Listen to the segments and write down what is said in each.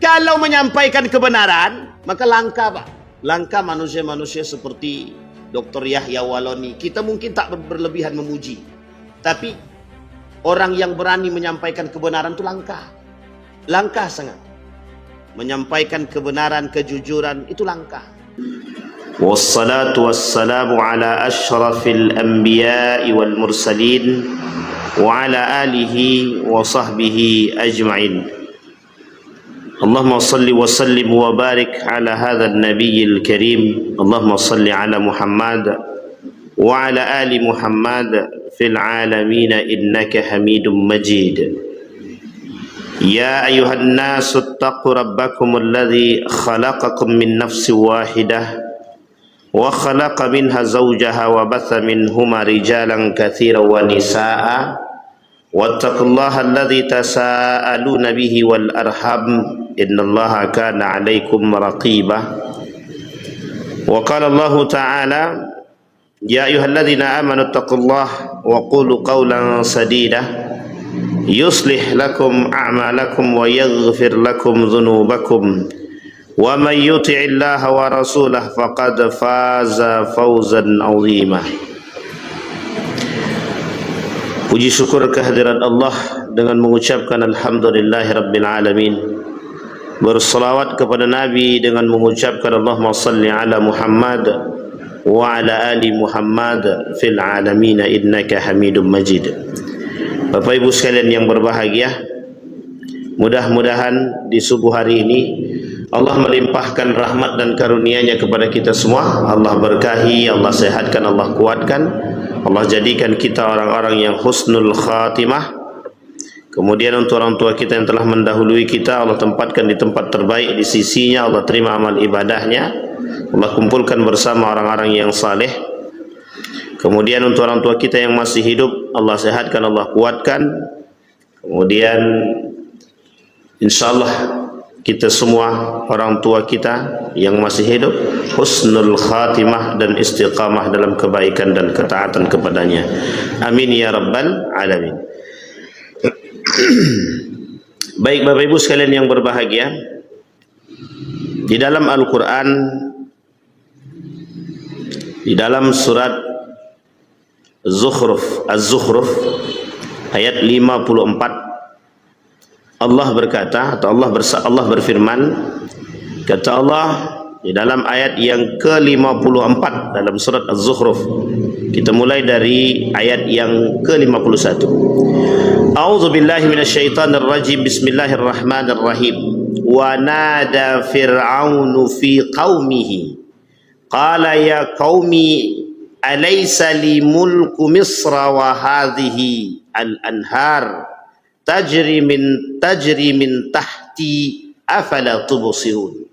Kalau menyampaikan kebenaran, maka langka, Pak. Langka manusia-manusia seperti Dr. Yahya Waloni. Kita mungkin tak berlebihan memuji, tapi orang yang berani menyampaikan kebenaran itu langka. Langka sangat. Menyampaikan kebenaran, kejujuran itu langka. Wassalatu wassalamu ala asyrafil anbiya'i wal mursalin wa ala alihi wa sahbihi ajma'in. Allahumma salli wa sallim wa barik ala hadha an-nabiyil karim. Allahumma salli ala Muhammad wa ala ali Muhammad fil alamin innaka Hamidum Majid. Ya ayuhan nasu ittaqu rabbakum alladhi khalaqakum min nafsin wahidah wa khalaqa minha zawjaha wa batha minhuma rijalan katsiran wa nisaa wattaqullaha alladhi tasaaluna bihi wal arham innallaha kana 'alaikum raqiba. Wa qala Allah ta'ala ya ayyuhalladzina amanu taqullaha wa qulu qawlan sadida yuslih lakum a'malakum wa yaghfir lakum dhunubakum wa man yuti'illaha wa rasulahu faqad faza fawzan 'azima. Puji syukur kehadirat Allah dengan mengucapkan alhamdulillahi rabbil alamin. Berselawat kepada Nabi dengan mengucapkan Allahumma salli ala Muhammad wa ala ali Muhammad fil alamin innaka Hamidum Majid. Bapak Ibu sekalian yang berbahagia, mudah-mudahan di subuh hari ini Allah melimpahkan rahmat dan karunia-Nya kepada kita semua. Allah berkahi, Allah sehatkan, Allah kuatkan, Allah jadikan kita orang-orang yang husnul khatimah. Kemudian untuk orang tua kita yang telah mendahului kita, Allah tempatkan di tempat terbaik di sisinya. Allah terima amal ibadahnya. Allah kumpulkan bersama orang-orang yang saleh. Kemudian untuk orang tua kita yang masih hidup, Allah sehatkan, Allah kuatkan. Kemudian insyaallah kita semua orang tua kita yang masih hidup husnul khatimah dan istiqamah dalam kebaikan dan ketaatan kepadanya. Amin ya rabbal alamin. Baik Bapak Ibu sekalian yang berbahagia, di dalam Al-Quran, di dalam surat Az-Zukhruf ayat 54, Allah berkata atau Allah berfirman, kata Allah di dalam ayat yang ke-54 dalam surat Az-Zukhruf. Kita mulai dari ayat yang ke-51. A'udzu billahi minasyaitonir rajim. Bismillahirrahmanirrahim. Wa nada fir'aunu fi qaumihi qala ya qaumi alaysa li mulku misra wa hadhihi al-anhar tajri min tahti afala tubsirun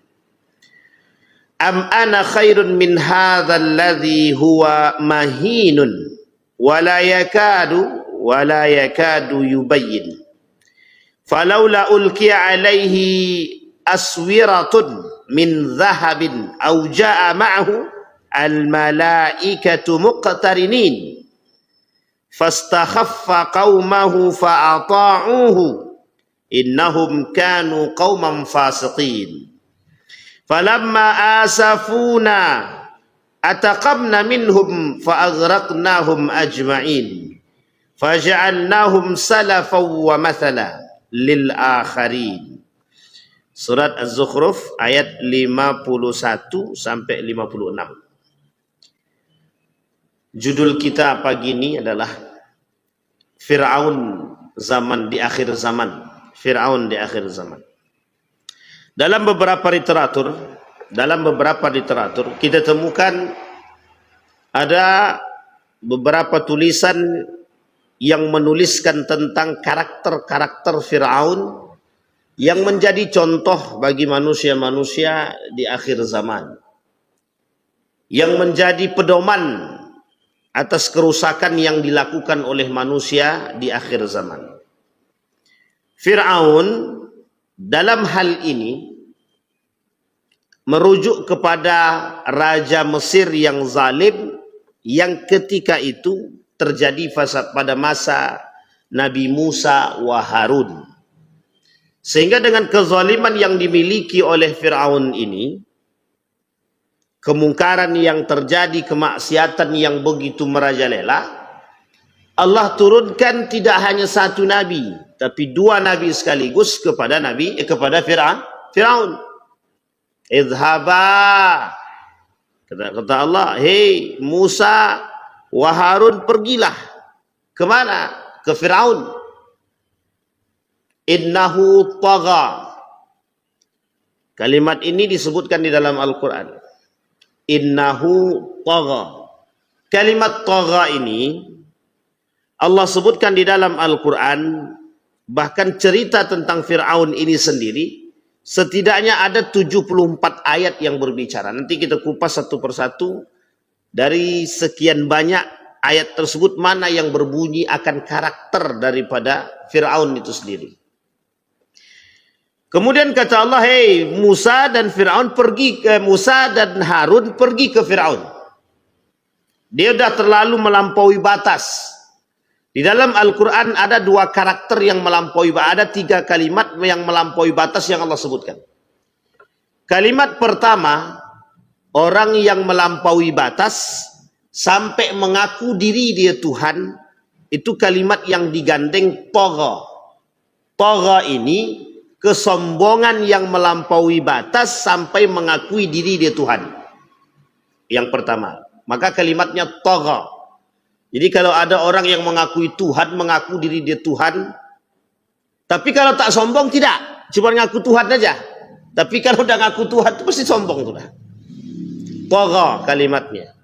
am ana khairun min hadha alladhi huwa mahinun wala yakadu yubayyin falawla ulqiya alayhi aswiratun min dhahabin aw jaa ma'ahu al malaikatu muqtarinin fastakhaffa qaumahu fa'ata'uhu innahum kanu qauman fasiqin falamma asafuna ataqamna minhum fa'aghraqnahum ajma'in faja'alnahum salafan wa mathala lil akharin. Surat Az-Zukhruf ayat 51 sampai 56. Judul kita pagi ini adalah Fir'aun zaman di akhir zaman. Fir'aun di akhir zaman. Dalam beberapa literatur kita temukan ada beberapa tulisan yang menuliskan tentang karakter-karakter Fir'aun yang menjadi contoh bagi manusia-manusia di akhir zaman, yang menjadi pedoman atas kerusakan yang dilakukan oleh manusia di akhir zaman. Fir'aun dalam hal ini merujuk kepada Raja Mesir yang zalim yang ketika itu terjadi pada masa Nabi Musa wa Harun. Sehingga dengan kezaliman yang dimiliki oleh Fir'aun ini, kemungkaran yang terjadi, kemaksiatan yang begitu merajalela, Allah turunkan tidak hanya satu nabi, tapi dua nabi sekaligus kepada Fir'aun. Idhaba, kata Allah, hei Musa wa Harun, pergilah. Kemana? Ke Fir'aun. Innahu tagha. Kalimat ini disebutkan di dalam Al-Quran. Innahu tagha. Kalimat tagha ini Allah sebutkan di dalam Al-Quran. Bahkan cerita tentang Fir'aun ini sendiri setidaknya ada 74 ayat yang berbicara. Nanti kita kupas satu persatu. Dari sekian banyak ayat tersebut, mana yang berbunyi akan karakter daripada Fir'aun itu sendiri. Kemudian kata Allah, hei Musa dan Harun pergi ke Fir'aun. Dia sudah terlalu melampaui batas. Di dalam Al-Quran ada dua karakter yang melampaui batas. Ada tiga kalimat yang melampaui batas yang Allah sebutkan. Kalimat pertama, orang yang melampaui batas sampai mengaku diri dia Tuhan, itu kalimat yang digandeng tagha. Tagha ini kesombongan yang melampaui batas sampai mengakui diri dia Tuhan. Yang pertama, maka kalimatnya tagha. Jadi kalau ada orang yang mengakui Tuhan, mengaku diri dia Tuhan, tapi kalau tak sombong tidak, cuma ngaku Tuhan aja. Tapi kalau udah ngaku Tuhan itu pasti sombong sudah. Tagha kalimatnya.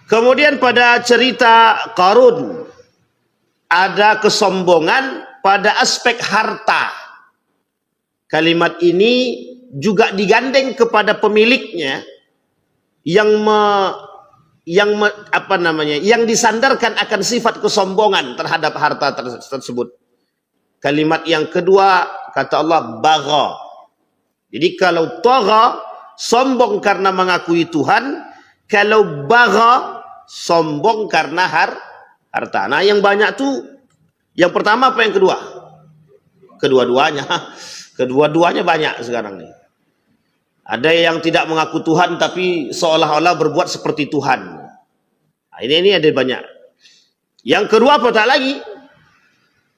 Kemudian pada cerita Qarun ada kesombongan pada aspek harta. Kalimat ini juga digandeng kepada pemiliknya yang disandarkan akan sifat kesombongan terhadap harta tersebut. Kalimat yang kedua kata Allah bagha. Jadi kalau tagha sombong karena mengakui Tuhan, kalau bagha sombong karena harta. Nah, yang banyak tuh yang pertama apa yang kedua? Kedua-duanya. Kedua-duanya banyak sekarang nih. Ada yang tidak mengaku Tuhan tapi seolah-olah berbuat seperti Tuhan. Nah, ini ada banyak. Yang kedua apa tak lagi?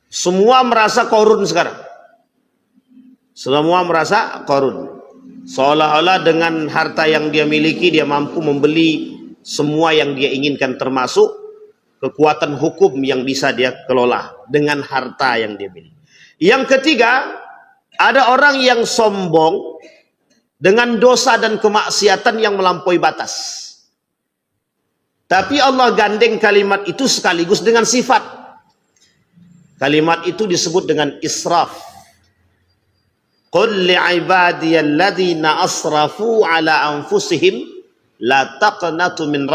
Semua merasa korun sekarang. Semua merasa korun. Seolah-olah dengan harta yang dia miliki dia mampu membeli semua yang dia inginkan, termasuk kekuatan hukum yang bisa dia kelola dengan harta yang dia miliki. Yang ketiga, ada orang yang sombong dengan dosa dan kemaksiatan yang melampaui batas. Tapi Allah gandeng kalimat itu sekaligus dengan sifat. Kalimat itu disebut dengan israf. Qul li'ibadiyalladzina asrafu ala anfusihim la taqnatu min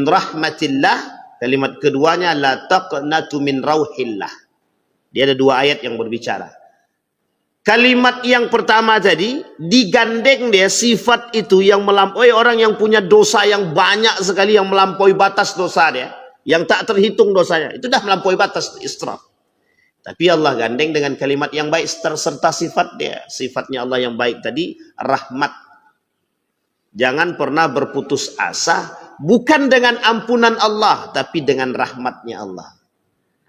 rahmatillah. Kalimat keduanya la taqnatu min rauhillah. Dia ada dua ayat yang berbicara. Kalimat yang pertama tadi digandeng dia sifat itu yang melampaui, orang yang punya dosa yang banyak sekali, yang melampaui batas dosa dia, yang tak terhitung dosanya, itu dah melampaui batas israf. Tapi Allah gandeng dengan kalimat yang baik serta sifat dia. Sifatnya Allah yang baik tadi rahmat. Jangan pernah berputus asa, bukan dengan ampunan Allah, tapi dengan rahmatnya Allah.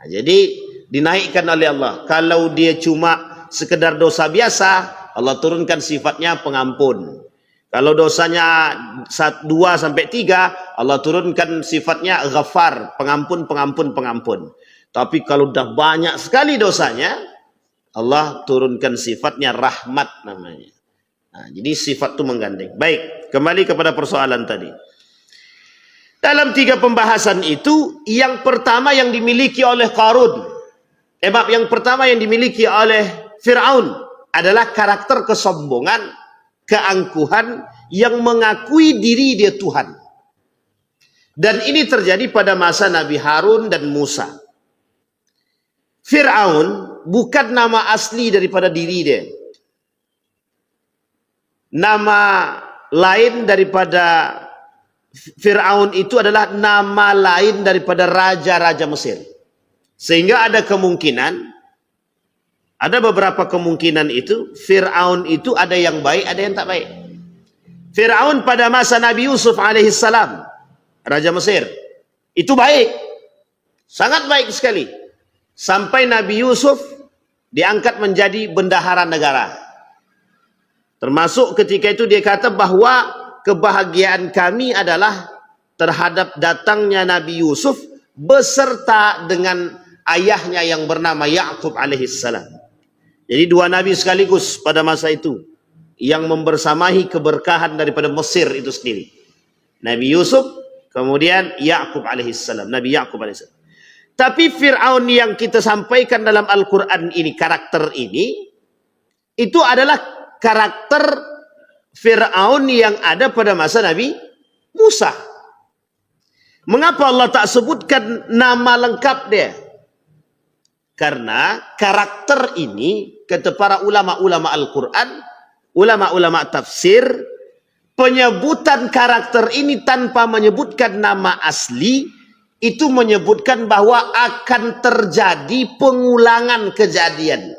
Nah, jadi dinaikkan oleh Allah. Kalau dia cuma sekedar dosa biasa, Allah turunkan sifatnya pengampun. Kalau dosanya 2 sampai 3, Allah turunkan sifatnya ghafar, pengampun. Tapi kalau dah banyak sekali dosanya, Allah turunkan sifatnya rahmat namanya. Nah, jadi sifat itu menggandeng. Baik, kembali kepada persoalan tadi. Dalam 3 pembahasan itu, yang pertama yang dimiliki oleh Qarun, yang pertama yang dimiliki oleh Fir'aun adalah karakter kesombongan, keangkuhan yang mengakui diri dia Tuhan. Dan ini terjadi pada masa Nabi Harun dan Musa. Fir'aun bukan nama asli daripada diri dia. Nama lain daripada Fir'aun itu adalah nama lain daripada raja-raja Mesir. Sehingga ada kemungkinan Ada beberapa kemungkinan itu. Fir'aun itu ada yang baik, ada yang tak baik. Fir'aun pada masa Nabi Yusuf alaihissalam, Raja Mesir, itu baik. Sangat baik sekali. Sampai Nabi Yusuf diangkat menjadi bendahara negara. Termasuk ketika itu dia kata bahwa kebahagiaan kami adalah terhadap datangnya Nabi Yusuf beserta dengan ayahnya yang bernama Ya'qub alaihissalam. Jadi dua nabi sekaligus pada masa itu yang membersamahi keberkahan daripada Mesir itu sendiri. Nabi Yusuf, kemudian Ya'qub alaihissalam, Nabi Ya'qub alaihissalam. Tapi Fir'aun yang kita sampaikan dalam Al-Quran ini, karakter ini, itu adalah karakter Fir'aun yang ada pada masa Nabi Musa. Mengapa Allah tak sebutkan nama lengkap dia? Karena karakter ini, kata para ulama-ulama Al-Quran, ulama-ulama tafsir, penyebutan karakter ini tanpa menyebutkan nama asli, itu menyebutkan bahwa akan terjadi pengulangan kejadian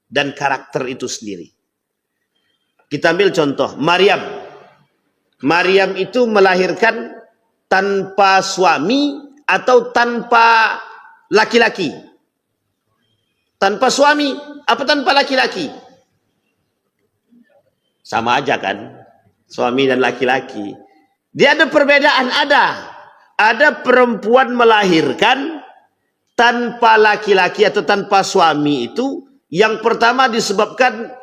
dan karakter itu sendiri. Kita ambil contoh, Maryam. Maryam itu melahirkan tanpa suami atau tanpa laki-laki. Tanpa suami, apa tanpa laki-laki? Sama aja kan? Suami dan laki-laki. Dia ada perbedaan, ada. Ada perempuan melahirkan tanpa laki-laki atau tanpa suami itu. Yang pertama disebabkan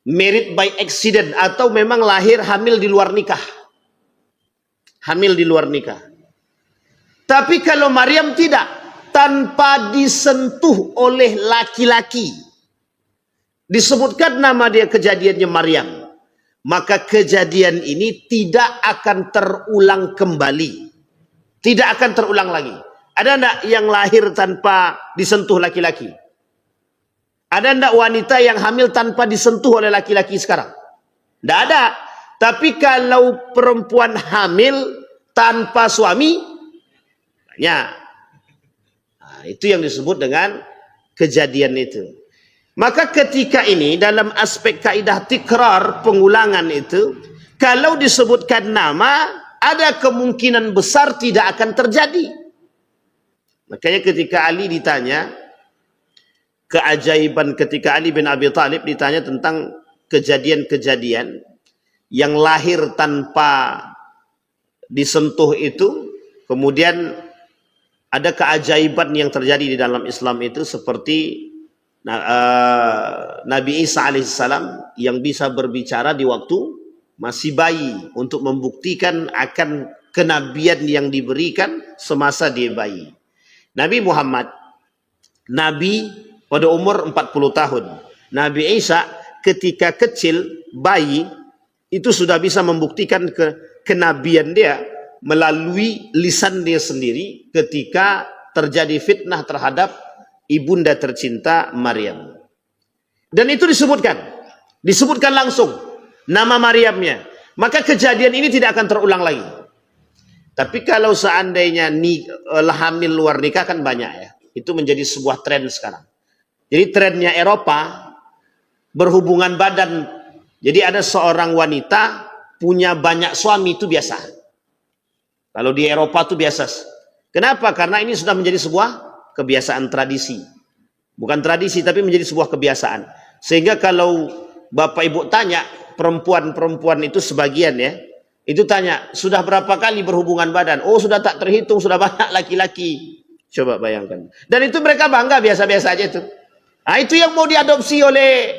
married by accident atau memang lahir hamil di luar nikah. Hamil di luar nikah. Tapi kalau Maryam tidak. Tanpa disentuh oleh laki-laki. Disebutkan nama dia kejadiannya Maryam. Maka kejadian ini tidak akan terulang kembali. Tidak akan terulang lagi. Ada enggak yang lahir tanpa disentuh laki-laki? Ada enggak wanita yang hamil tanpa disentuh oleh laki-laki sekarang? Tidak ada. Tapi kalau perempuan hamil tanpa suami, banyak. Itu yang disebut dengan kejadian itu. Maka ketika ini dalam aspek kaidah tikrar, pengulangan itu, kalau disebutkan nama, ada kemungkinan besar tidak akan terjadi. Makanya ketika Ali ditanya, keajaiban ketika Ali bin Abi Thalib ditanya tentang kejadian-kejadian yang lahir tanpa disentuh itu, kemudian ada keajaiban yang terjadi di dalam Islam itu seperti Nabi Isa alaihissalam yang bisa berbicara di waktu masih bayi untuk membuktikan akan kenabian yang diberikan semasa dia bayi. Nabi Muhammad, Nabi pada umur 40 tahun. Nabi Isa ketika kecil, bayi, itu sudah bisa membuktikan kenabian dia melalui lisan dia sendiri ketika terjadi fitnah terhadap ibunda tercinta Maryam. Dan itu disebutkan langsung nama Maryamnya. Maka kejadian ini tidak akan terulang lagi. Tapi kalau seandainya hamil luar nikah kan banyak ya. Itu menjadi sebuah tren sekarang. Jadi trennya Eropa berhubungan badan. Jadi ada seorang wanita punya banyak suami itu biasa. Kalau di Eropa itu biasa. Kenapa? Karena ini sudah menjadi sebuah kebiasaan tradisi. Bukan tradisi, tapi menjadi sebuah kebiasaan. Sehingga kalau Bapak Ibu tanya, perempuan-perempuan itu sebagian ya, itu tanya, sudah berapa kali berhubungan badan? Oh, sudah tak terhitung, sudah banyak laki-laki. Coba bayangkan. Dan itu mereka bangga, biasa-biasa aja itu. Nah, itu yang mau diadopsi oleh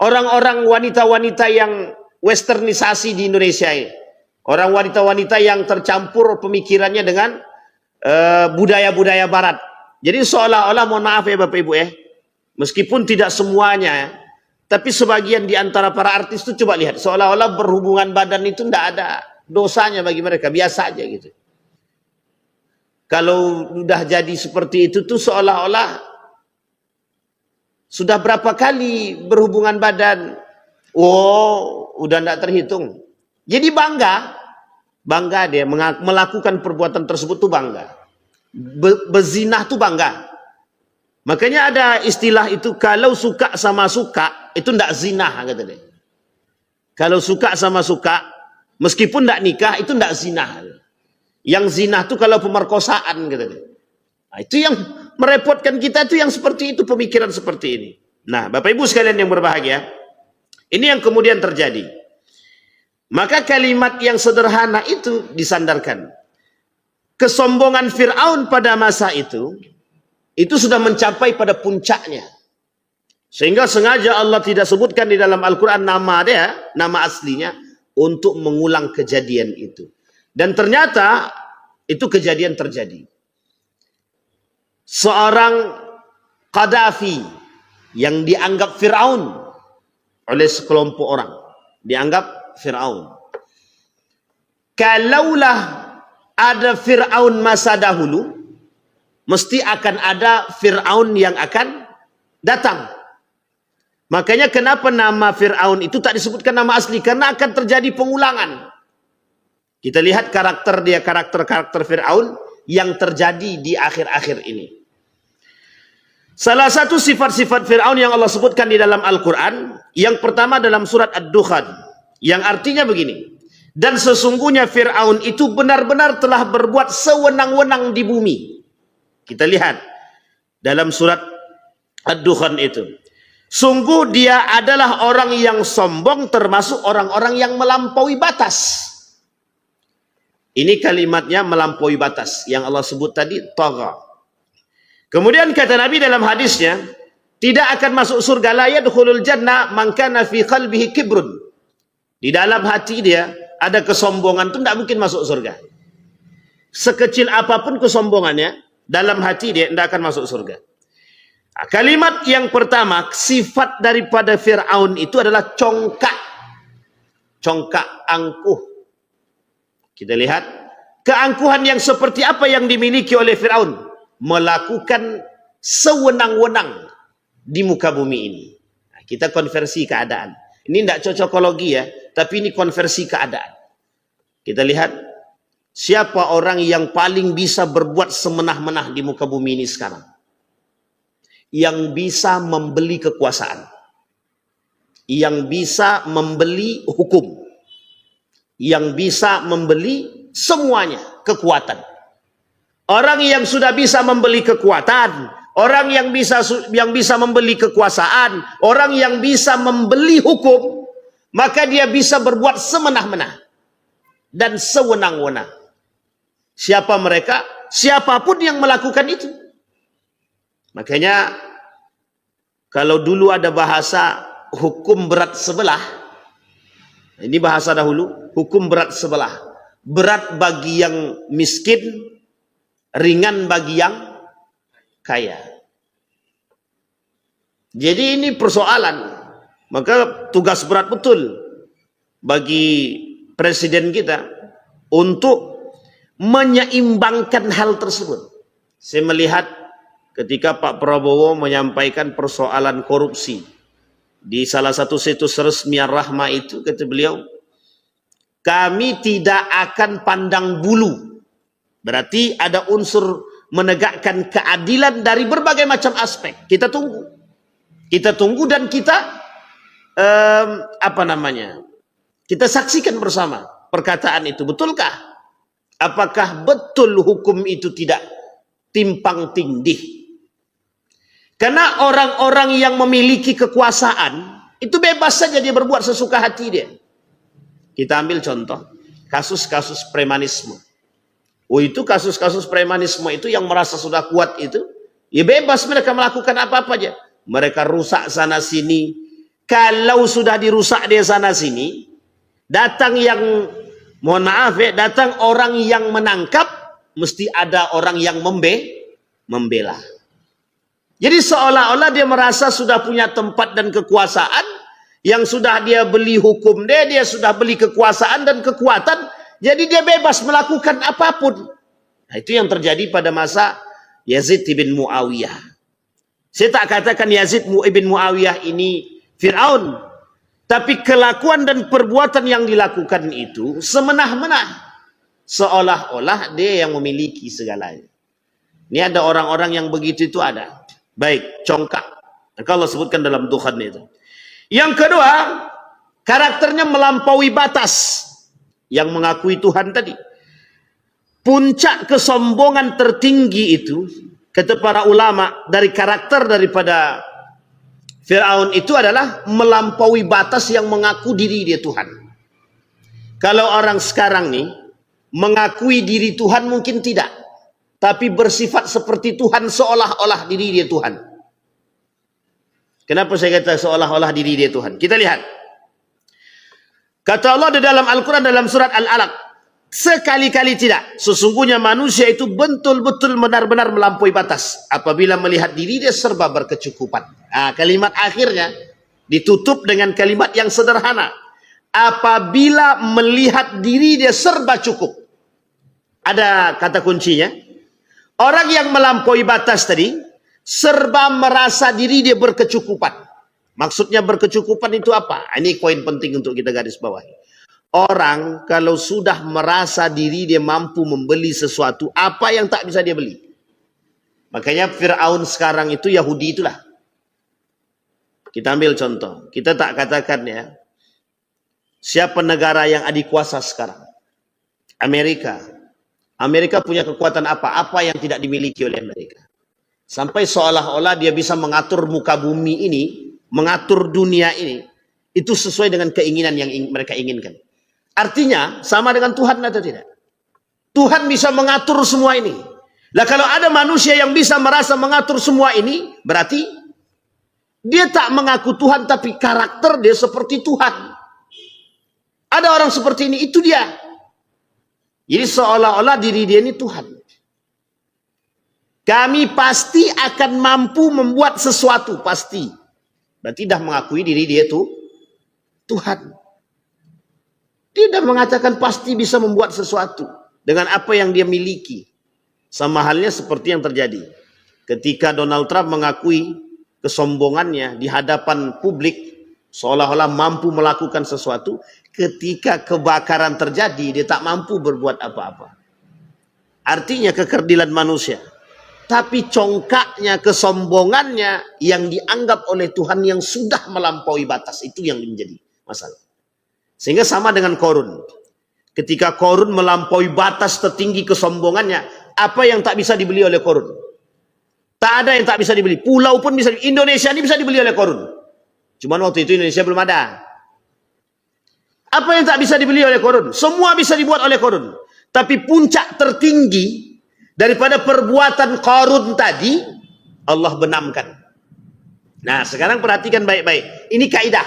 orang-orang wanita-wanita yang westernisasi di Indonesia ini. Orang wanita-wanita yang tercampur pemikirannya dengan budaya-budaya barat. Jadi seolah-olah, mohon maaf ya Bapak Ibu ya, meskipun tidak semuanya, tapi sebagian di antara para artis itu coba lihat, seolah-olah berhubungan badan itu tidak ada dosanya bagi mereka, biasa aja gitu. Kalau udah jadi seperti itu tuh seolah-olah sudah berapa kali berhubungan badan, oh udah tidak terhitung. Jadi bangga dia melakukan perbuatan tersebut tuh bangga. Bezinah tuh bangga. Makanya ada istilah itu, kalau suka sama suka, itu ndak zina, kata dia. Kalau suka sama suka, meskipun ndak nikah, itu ndak zina. Yang zina itu kalau pemerkosaan, kata dia. Nah, itu yang merepotkan kita, itu yang seperti itu, pemikiran seperti ini. Nah, Bapak Ibu sekalian yang berbahagia, ini yang kemudian terjadi. Maka kalimat yang sederhana itu disandarkan. Kesombongan Fir'aun pada masa itu sudah mencapai pada puncaknya. Sehingga sengaja Allah tidak sebutkan di dalam Al-Quran nama dia, nama aslinya, untuk mengulang kejadian itu. Dan ternyata itu kejadian terjadi. Seorang Qaddafi yang dianggap Fir'aun oleh sekelompok orang. Dianggap Fir'aun. Kalaulah ada Fir'aun masa dahulu, mesti akan ada Fir'aun yang akan datang. Makanya kenapa nama Fir'aun itu tak disebutkan nama asli, karena akan terjadi pengulangan. Kita lihat karakter dia, karakter Fir'aun yang terjadi di akhir-akhir ini. Salah satu sifat-sifat Fir'aun yang Allah sebutkan di dalam Al-Quran, yang pertama dalam surat Ad-Dukhan, yang artinya begini, dan sesungguhnya Fir'aun itu benar-benar telah berbuat sewenang-wenang di bumi. Kita lihat dalam surat Ad-Dukhan itu. Sungguh dia adalah orang yang sombong, termasuk orang-orang yang melampaui batas. Ini kalimatnya melampaui batas. Yang Allah sebut tadi, tagha. Kemudian kata Nabi dalam hadisnya, tidak akan masuk surga, la yadkhulul jannah man kana fi qalbihi kibrun. Di dalam hati dia ada kesombongan, itu tidak mungkin masuk surga. Sekecil apapun kesombongannya, dalam hati dia tidak akan masuk surga. Nah, kalimat yang pertama, sifat daripada Fir'aun itu adalah congkak. Congkak, angkuh. Kita lihat, keangkuhan yang seperti apa yang dimiliki oleh Fir'aun. Melakukan sewenang-wenang di muka bumi ini. Nah, kita konversi keadaan. Ini tidak cocokologi ya, tapi ini konversi keadaan. Kita lihat, siapa orang yang paling bisa berbuat semenah-menah di muka bumi ini sekarang? Yang bisa membeli kekuasaan. Yang bisa membeli hukum. Yang bisa membeli semuanya, kekuatan. Orang yang sudah bisa membeli kekuatan, orang yang bisa membeli kekuasaan, orang yang bisa membeli hukum, maka dia bisa berbuat semenah-menah dan sewenang-wenang. Siapa mereka? Siapapun yang melakukan itu. Makanya kalau dulu ada bahasa hukum berat sebelah, ini bahasa dahulu, hukum berat sebelah. Berat bagi yang miskin, ringan bagi yang kaya. Jadi ini persoalan. Maka tugas berat betul bagi presiden kita untuk menyeimbangkan hal tersebut. Saya melihat ketika Pak Prabowo menyampaikan persoalan korupsi di salah satu situs resmi Ar-Rahma itu, kata beliau, kami tidak akan pandang bulu. Berarti ada unsur menegakkan keadilan dari berbagai macam aspek. Kita tunggu. Kita tunggu dan kita kita saksikan bersama perkataan itu. Betulkah? Apakah betul hukum itu tidak timpang tindih? Karena orang-orang yang memiliki kekuasaan itu bebas saja dia berbuat sesuka hati dia. Kita ambil contoh kasus-kasus premanisme. Oh, itu kasus-kasus premanisme itu yang merasa sudah kuat itu, ya bebas mereka melakukan apa-apa aja. Mereka rusak sana sini. Kalau sudah dirusak di sana sini, datang yang, mohon maaf ya, datang orang yang menangkap, mesti ada orang yang membela. Jadi seolah-olah dia merasa sudah punya tempat dan kekuasaan, yang sudah dia beli hukum dia sudah beli kekuasaan dan kekuatan, jadi dia bebas melakukan apapun. Nah, itu yang terjadi pada masa Yazid bin Muawiyah. Saya tak katakan Yazid bin Muawiyah ini Fir'aun, tapi kelakuan dan perbuatan yang dilakukan itu semenah-menah, seolah-olah dia yang memiliki segalanya. Ini ada orang-orang yang begitu itu ada. Baik, congkak. Maka Allah sebutkan dalam Tuhan itu. Yang kedua, karakternya melampaui batas. Yang mengakui Tuhan tadi. Puncak kesombongan tertinggi itu, kata para ulama, dari karakter daripada Fir'aun itu adalah melampaui batas yang mengaku diri dia Tuhan. Kalau orang sekarang nih, mengakui diri Tuhan mungkin tidak. Tapi bersifat seperti Tuhan seolah-olah diri dia Tuhan. Kenapa saya kata seolah-olah diri dia Tuhan? Kita lihat. Kata Allah di dalam Al-Quran dalam surat Al-Alaq. Sekali-kali tidak. Sesungguhnya manusia itu betul-betul benar-benar melampaui batas. Apabila melihat diri dia serba berkecukupan. Nah, kalimat akhirnya ditutup dengan kalimat yang sederhana. Apabila melihat diri dia serba cukup. Ada kata kuncinya. Orang yang melampaui batas tadi, serba merasa diri dia berkecukupan. Maksudnya berkecukupan itu apa? Ini poin penting untuk kita garis bawahi. Orang kalau sudah merasa diri dia mampu membeli sesuatu, apa yang tak bisa dia beli? Makanya Fir'aun sekarang itu Yahudi itulah. Kita ambil contoh. Kita tak katakan ya, siapa negara yang adikuasa sekarang? Amerika. Amerika punya kekuatan apa? Apa yang tidak dimiliki oleh Amerika? Sampai seolah-olah dia bisa mengatur muka bumi ini, mengatur dunia ini, itu sesuai dengan keinginan yang mereka inginkan. Artinya, sama dengan Tuhan atau tidak? Tuhan bisa mengatur semua ini. Lah kalau ada manusia yang bisa merasa mengatur semua ini, berarti dia tak mengaku Tuhan, tapi karakter dia seperti Tuhan. Ada orang seperti ini, itu dia. Jadi seolah-olah diri dia ini Tuhan. Kami pasti akan mampu membuat sesuatu, pasti. Berarti dah mengakui diri dia itu Tuhan. Dia dah mengatakan pasti bisa membuat sesuatu dengan apa yang dia miliki. Sama halnya seperti yang terjadi ketika Donald Trump mengakui kesombongannya di hadapan publik, seolah-olah mampu melakukan sesuatu. Ketika kebakaran terjadi, dia tak mampu berbuat apa-apa. Artinya kekerdilan manusia. Tapi congkaknya, kesombongannya yang dianggap oleh Tuhan yang sudah melampaui batas. Itu yang menjadi masalah. Sehingga sama dengan Korun. Ketika Korun melampaui batas tertinggi kesombongannya, apa yang tak bisa dibeli oleh Korun? Tak ada yang tak bisa dibeli. Pulau pun bisa. Indonesia ini bisa dibeli oleh Korun. Cuman waktu itu Indonesia belum ada. Apa yang tak bisa dibeli oleh Korun? Semua bisa dibuat oleh Korun. Tapi puncak tertinggi daripada perbuatan Korun tadi, Allah benamkan. Nah, sekarang perhatikan baik-baik. Ini kaidah.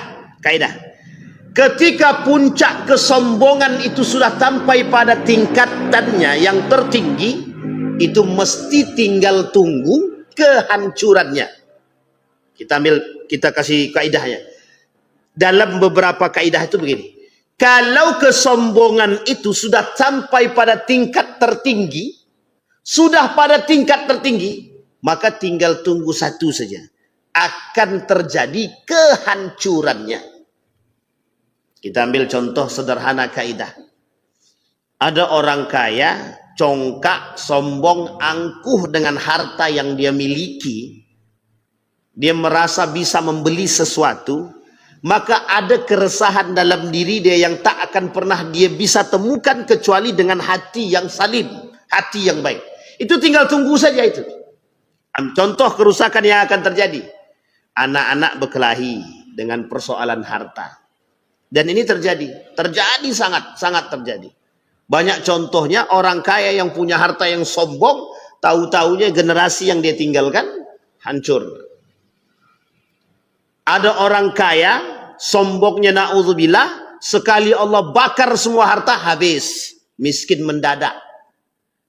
Ketika puncak kesombongan itu sudah sampai pada tingkatannya yang tertinggi, itu mesti tinggal tunggu kehancurannya. Kita kasih kaidahnya. Dalam beberapa kaidah itu begini. Kalau kesombongan itu sudah sampai pada tingkat tertinggi, maka tinggal tunggu satu saja. Akan terjadi kehancurannya. Kita ambil contoh sederhana kaidah. Ada orang kaya, congkak, sombong, angkuh dengan harta yang dia miliki. Dia merasa bisa membeli sesuatu. Maka ada keresahan dalam diri dia yang tak akan pernah dia bisa temukan kecuali dengan hati yang salim. Hati yang baik. Itu tinggal tunggu saja itu. Contoh kerusakan yang akan terjadi. Anak-anak berkelahi dengan persoalan harta. Dan ini terjadi sangat terjadi. Banyak contohnya orang kaya yang punya harta yang sombong, tahu-taunya generasi yang dia tinggalkan hancur. Ada orang kaya, sombongnya na'udzubillah, sekali Allah bakar semua harta habis, miskin mendadak.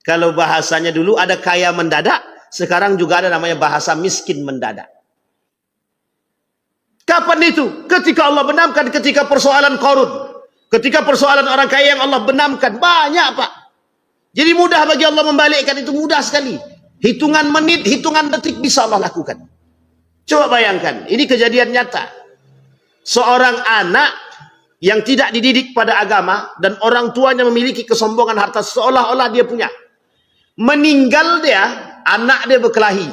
Kalau bahasanya dulu ada kaya mendadak, sekarang juga ada namanya bahasa miskin mendadak. Kapan itu? Ketika Allah benamkan, ketika persoalan Korun. Ketika persoalan orang kaya yang Allah benamkan. Banyak, Pak. Jadi mudah bagi Allah membalikkan, itu mudah sekali. Hitungan menit, hitungan detik bisa Allah lakukan. Coba bayangkan, ini kejadian nyata. Seorang anak yang tidak dididik pada agama dan orang tuanya memiliki kesombongan harta seolah-olah dia punya. Meninggal dia, anak dia berkelahi.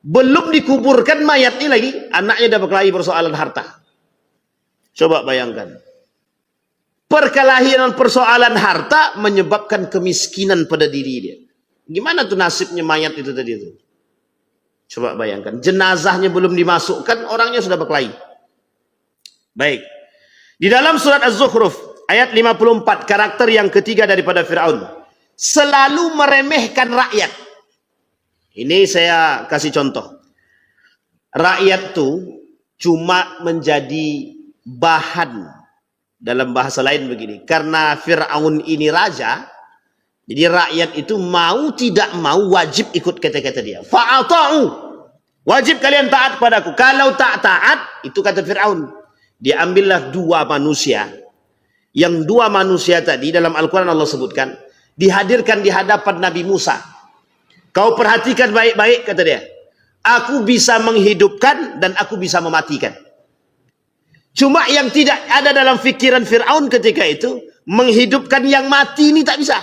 Belum dikuburkan mayat ini lagi, anaknya dah berkelahi persoalan harta. Coba bayangkan. Perkelahian persoalan harta menyebabkan kemiskinan pada diri dia. Gimana tuh nasibnya mayat itu tadi itu? Coba bayangkan. Jenazahnya belum dimasukkan, orangnya sudah berkelahi. Baik. Di dalam surat Az-Zukhruf, ayat 54, karakter yang ketiga daripada Fir'aun. Selalu meremehkan rakyat. Ini saya kasih contoh. Rakyat tuh cuma menjadi bahan. Dalam bahasa lain begini, karena Fir'aun ini raja, jadi rakyat itu mau tidak mau wajib ikut kata-kata dia. Fa'ata'u, wajib kalian taat padaku. Kalau tak taat, itu kata Fir'aun. Diambillah dua manusia, yang dua manusia tadi dalam Al-Quran Allah sebutkan, dihadirkan di hadapan Nabi Musa. Kau perhatikan baik-baik, kata dia. Aku bisa menghidupkan dan aku bisa mematikan. Cuma yang tidak ada dalam fikiran Fir'aun ketika itu, menghidupkan yang mati ini tak bisa.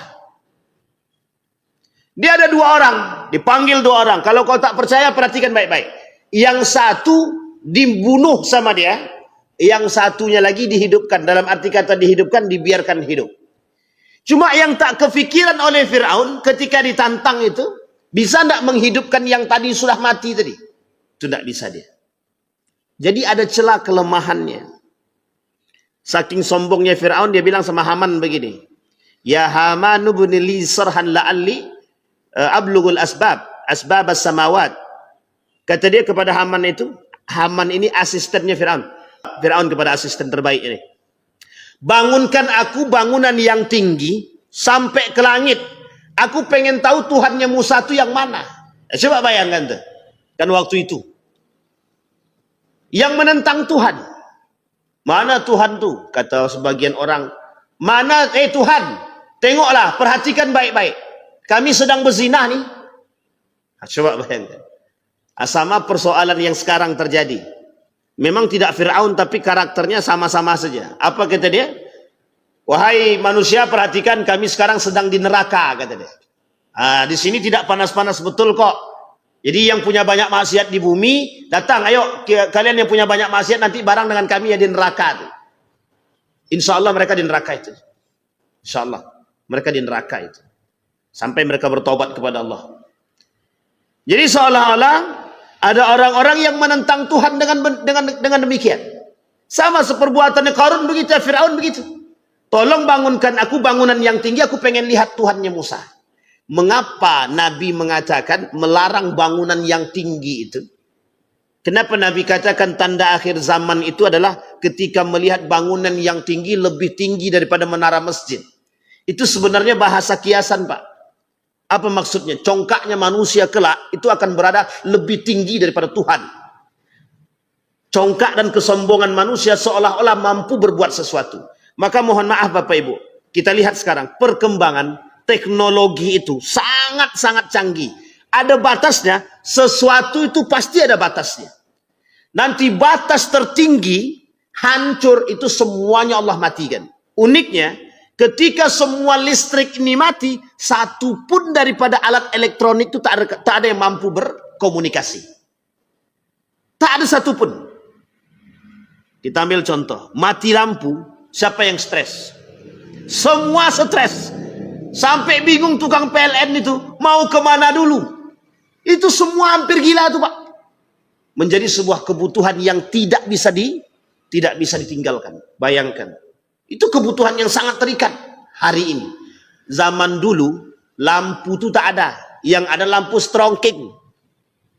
Dia ada dua orang, dipanggil dua orang. Kalau kau tak percaya, perhatikan baik-baik. Yang satu dibunuh sama dia, yang satunya lagi dihidupkan. Dalam arti kata dihidupkan, dibiarkan hidup. Cuma yang tak kefikiran oleh Fir'aun ketika ditantang itu, bisa tak menghidupkan yang tadi sudah mati tadi? Itu tak bisa dia. Jadi ada celah kelemahannya. Saking sombongnya Fir'aun, dia bilang sama Haman begini. Ya Haman ibni li sarhan la'alli ablughul asbab as-samawat. Kata dia kepada Haman itu, Haman ini asistennya Fir'aun. Fir'aun kepada asisten terbaik ini. Bangunkan aku bangunan yang tinggi sampai ke langit. Aku pengen tahu Tuhannya Musa itu yang mana. Coba bayangkan tuh. Kan waktu itu. Yang menentang Tuhan. Mana Tuhan tuh? Kata sebagian orang. Mana Tuhan? Tengoklah, perhatikan baik-baik. Kami sedang berzina nih. Coba bayangkan. Sama persoalan yang sekarang terjadi. Memang tidak Fir'aun, tapi karakternya sama-sama saja. Apa kata dia? Wahai manusia, perhatikan, kami sekarang sedang di neraka, kata dia. Di sini tidak panas-panas betul kok. Jadi yang punya banyak maksiat di bumi, datang, ayo kalian yang punya banyak maksiat nanti bareng dengan kami ya di neraka. Insya Allah mereka di neraka itu. Insya Allah mereka di neraka itu. Sampai mereka bertobat kepada Allah. Jadi seolah-olah ada orang-orang yang menentang Tuhan dengan demikian. Sama seperbuatannya Qarun begitu, Fir'aun begitu. Tolong bangunkan aku bangunan yang tinggi, aku pengen lihat Tuhannya Musa. Mengapa Nabi mengatakan melarang bangunan yang tinggi itu? Kenapa Nabi katakan tanda akhir zaman itu adalah ketika melihat bangunan yang tinggi lebih tinggi daripada menara masjid? Itu sebenarnya bahasa kiasan, Pak. Apa maksudnya? Congkaknya manusia kelak itu akan berada lebih tinggi daripada Tuhan. Congkak dan kesombongan manusia seolah-olah mampu berbuat sesuatu. Maka mohon maaf Bapak Ibu, kita lihat sekarang perkembangan teknologi itu sangat-sangat canggih. Ada batasnya, sesuatu itu pasti ada batasnya. Nanti batas tertinggi, hancur itu semuanya Allah matikan. Uniknya, ketika semua listrik ini mati, satu pun daripada alat elektronik itu tak ada yang mampu berkomunikasi. Tak ada satu pun. Kita ambil contoh, mati lampu, siapa yang stres? Semua stres. Sampai bingung tukang PLN itu mau kemana dulu. Itu semua hampir gila tuh Pak. Menjadi sebuah kebutuhan yang tidak bisa ditinggalkan. Bayangkan. Itu kebutuhan yang sangat terikat hari ini. Zaman dulu lampu itu tak ada. Yang ada lampu strongking.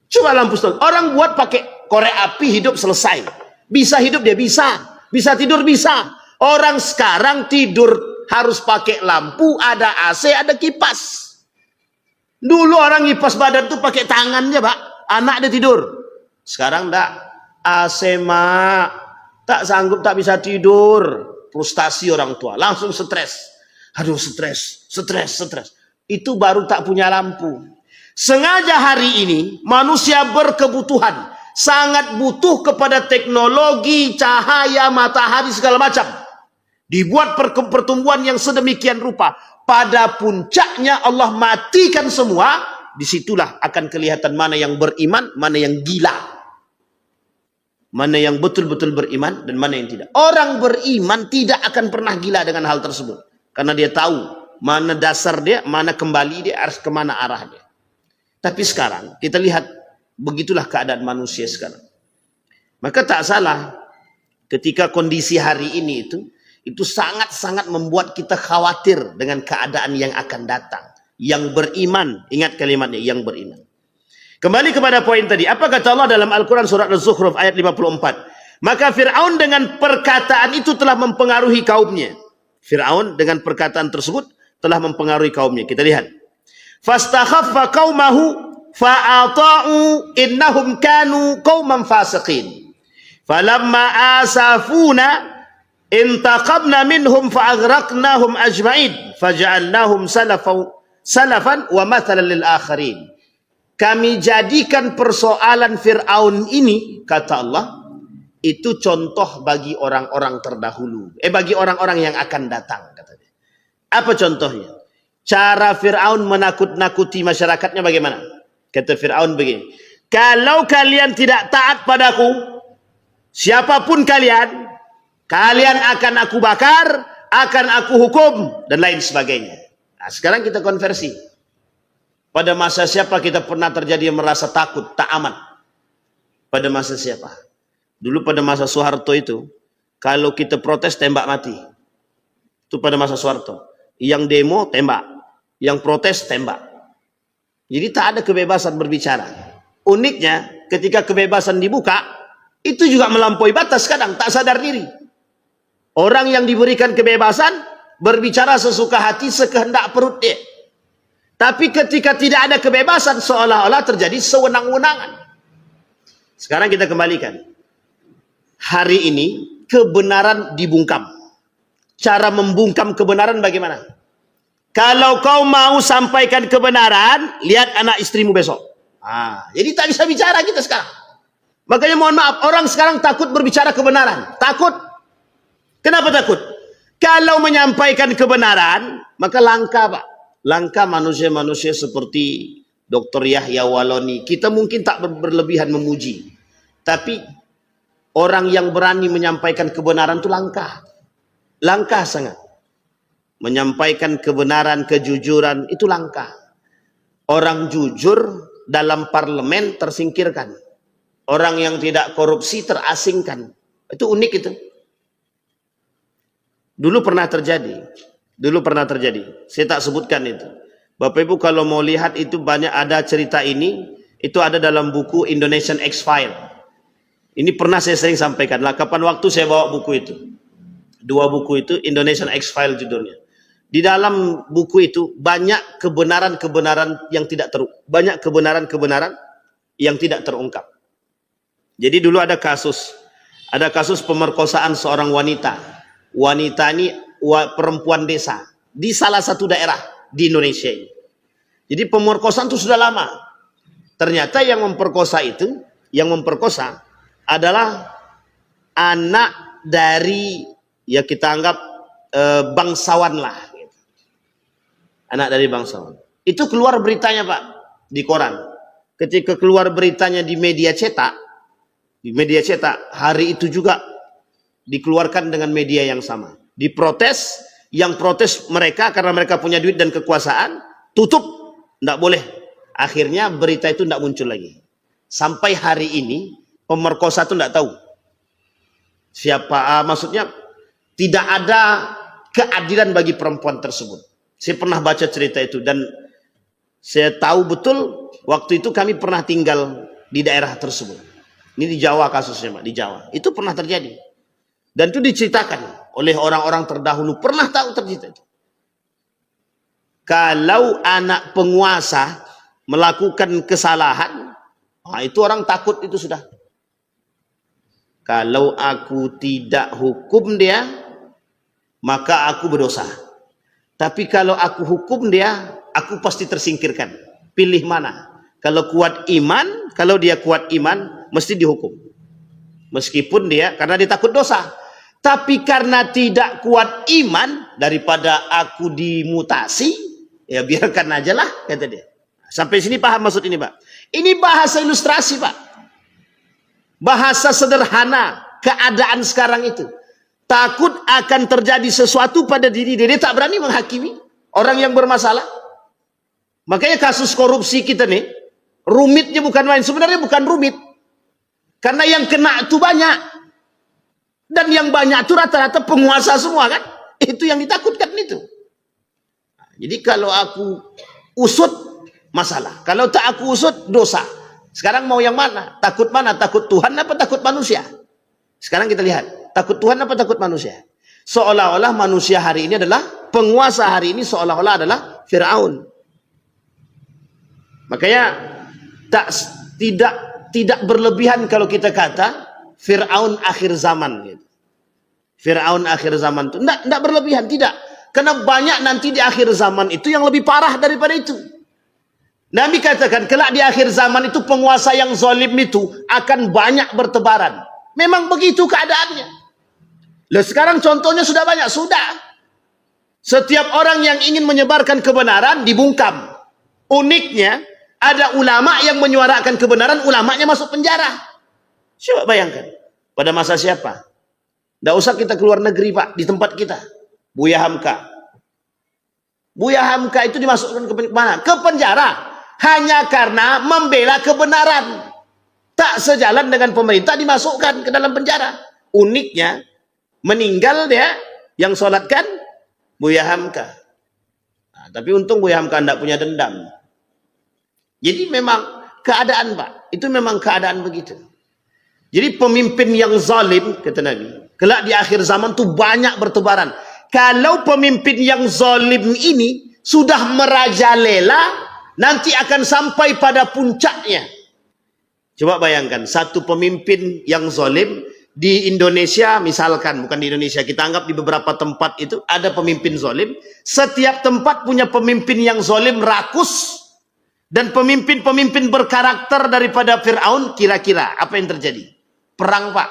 Coba lampu strongking. Orang buat pakai korek api hidup selesai. Bisa hidup dia bisa. Bisa tidur bisa. Orang sekarang tidur harus pakai lampu, ada AC, ada kipas. Dulu orang kipas badan tuh pakai tangannya, Pak. Anak dia tidur. Sekarang enggak. AC, Mak. Tak sanggup, tak bisa tidur. Frustasi orang tua. Langsung stres. Aduh, stres. Itu baru tak punya lampu. Sengaja hari ini, manusia berkebutuhan. Sangat butuh kepada teknologi, cahaya, matahari, segala macam. Dibuat pertumbuhan yang sedemikian rupa. Pada puncaknya Allah matikan semua. disitulah akan kelihatan mana yang beriman, mana yang gila. Mana yang betul-betul beriman dan mana yang tidak. Orang beriman tidak akan pernah gila dengan hal tersebut. Karena dia tahu mana dasar dia, mana kembali dia, harus kemana arah dia. Tapi sekarang kita lihat begitulah keadaan manusia sekarang. Maka tak salah ketika kondisi hari ini itu sangat-sangat membuat kita khawatir dengan keadaan yang akan datang. Yang beriman, ingat kalimatnya, yang beriman. Kembali kepada poin tadi, apa kata Allah dalam Al-Quran surat Az-Zukhruf ayat 54? Maka Fir'aun dengan perkataan itu telah mempengaruhi kaumnya. Fir'aun dengan perkataan tersebut telah mempengaruhi kaumnya. Kita lihat. Fastakhaffa qaumahu fa'ata'u innahum kanu qauman fasiqin. Falamma asafuna intaqamna minhum fa'aghraqnahum ajma'in faja'alnahum salafan wa mathalan lil akharin. Kami jadikan persoalan Fir'aun ini, kata Allah, itu contoh bagi orang-orang terdahulu. Bagi orang-orang yang akan datang, katanya. Apa contohnya? Cara Fir'aun menakut-nakuti masyarakatnya bagaimana? Kata Fir'aun begini, kalau kalian tidak taat padaku, siapapun kalian, kalian akan aku bakar, akan aku hukum, dan lain sebagainya. Nah, sekarang kita konversi. Pada masa siapa kita pernah terjadi yang merasa takut, tak aman? Pada masa siapa? Dulu pada masa Soeharto itu, kalau kita protes tembak mati. Itu pada masa Soeharto. Yang demo tembak, yang protes tembak. Jadi tak ada kebebasan berbicara. Uniknya ketika kebebasan dibuka, itu juga melampaui batas kadang, tak sadar diri. Orang yang diberikan kebebasan berbicara sesuka hati, sekehendak perut dia. Tapi ketika tidak ada kebebasan, seolah-olah terjadi sewenang-wenangan. Sekarang kita kembalikan. Hari ini kebenaran dibungkam. Cara membungkam kebenaran bagaimana? Kalau kau mau sampaikan kebenaran, lihat anak istrimu besok. Jadi tak bisa bicara kita sekarang. Makanya mohon maaf, orang sekarang takut berbicara kebenaran. Takut. Kenapa takut? Kalau menyampaikan kebenaran, maka langka, Pak. Langka manusia-manusia seperti Dr. Yahya Waloni. Kita mungkin tak berlebihan memuji. Tapi orang yang berani menyampaikan kebenaran itu langka. Langka sangat. Menyampaikan kebenaran, kejujuran itu langka. Orang jujur dalam parlemen tersingkirkan. Orang yang tidak korupsi terasingkan. Itu unik itu. Dulu pernah terjadi. Saya tak sebutkan itu. Bapak Ibu kalau mau lihat itu banyak ada cerita ini. Itu ada dalam buku Indonesian X-File. Ini pernah saya sering sampaikan. Lah kapan waktu saya bawa buku itu. 2 buku itu Indonesian X-File judulnya. Di dalam buku itu banyak kebenaran-kebenaran yang tidak terungkap. Jadi dulu ada kasus pemerkosaan seorang wanita. Wanita ini perempuan desa di salah satu daerah di Indonesia ini. Jadi pemerkosaan itu sudah lama. Ternyata yang memperkosa adalah anak dari, ya kita anggap bangsawan lah. Anak dari bangsawan. Itu keluar beritanya Pak di koran. Ketika keluar beritanya di media cetak, hari itu juga dikeluarkan dengan media yang sama. Diprotes, yang protes mereka karena mereka punya duit dan kekuasaan, tutup, tidak boleh. Akhirnya berita itu tidak muncul lagi. Sampai hari ini pemerkosa itu tidak tahu siapa, maksudnya tidak ada keadilan bagi perempuan tersebut. Saya pernah baca cerita itu dan saya tahu betul waktu itu kami pernah tinggal di daerah tersebut. Ini di Jawa kasusnya Pak, di Jawa. Itu pernah terjadi. Dan itu diceritakan oleh orang-orang terdahulu. Pernah tahu terjadi itu. Kalau anak penguasa melakukan kesalahan, itu orang takut itu sudah. Kalau aku tidak hukum dia, maka aku berdosa. Tapi kalau aku hukum dia, aku pasti tersingkirkan. Pilih mana? Kalau dia kuat iman, mesti dihukum. Meskipun dia, karena dia takut dosa. Tapi karena tidak kuat iman, daripada aku dimutasi, ya biarkan aja lah, kata dia. Sampai sini paham maksud ini, Pak? Ini bahasa ilustrasi, Pak. Bahasa sederhana keadaan sekarang itu. Takut akan terjadi sesuatu pada diri dia, tak berani menghakimi orang yang bermasalah. Makanya kasus korupsi kita nih, rumitnya bukan main. Sebenarnya bukan rumit. Karena yang kena itu banyak. Dan yang banyak itu rata-rata penguasa semua kan. Itu yang ditakutkan itu. Jadi kalau aku usut, masalah. Kalau tak aku usut, dosa. Sekarang mau yang mana? Takut mana? Takut Tuhan apa takut manusia? Sekarang kita lihat. Takut Tuhan apa takut manusia? Seolah-olah manusia hari ini adalah, penguasa hari ini seolah-olah adalah Fir'aun. Makanya tidak berlebihan kalau kita kata Fir'aun akhir zaman. Gitu. Fir'aun akhir zaman itu. Tidak berlebihan, tidak. Karena banyak nanti di akhir zaman itu yang lebih parah daripada itu. Nabi katakan, kelak di akhir zaman itu penguasa yang zalim itu akan banyak bertebaran. Memang begitu keadaannya. Lah sekarang contohnya sudah banyak, sudah. Setiap orang yang ingin menyebarkan kebenaran dibungkam. Uniknya, ada ulama yang menyuarakan kebenaran, ulamanya masuk penjara. Coba bayangkan, pada masa siapa? Tidak usah kita keluar negeri, Pak, di tempat kita. Buya Hamka. Buya Hamka itu dimasukkan ke mana? Ke penjara. Hanya karena membela kebenaran. Tak sejalan dengan pemerintah dimasukkan ke dalam penjara. Uniknya, meninggal dia yang sholatkan Buya Hamka. Nah, tapi untung Buya Hamka tidak punya dendam. Jadi memang keadaan, Pak. Itu memang keadaan begitu. Jadi pemimpin yang zalim, kata Nabi, kelak di akhir zaman itu banyak bertebaran. Kalau pemimpin yang zalim ini sudah merajalela, nanti akan sampai pada puncaknya. Coba bayangkan, satu pemimpin yang zalim di Indonesia, misalkan, bukan di Indonesia, kita anggap di beberapa tempat itu ada pemimpin zalim. Setiap tempat punya pemimpin yang zalim rakus. Dan pemimpin-pemimpin berkarakter daripada Fir'aun, kira-kira apa yang terjadi? Perang, Pak.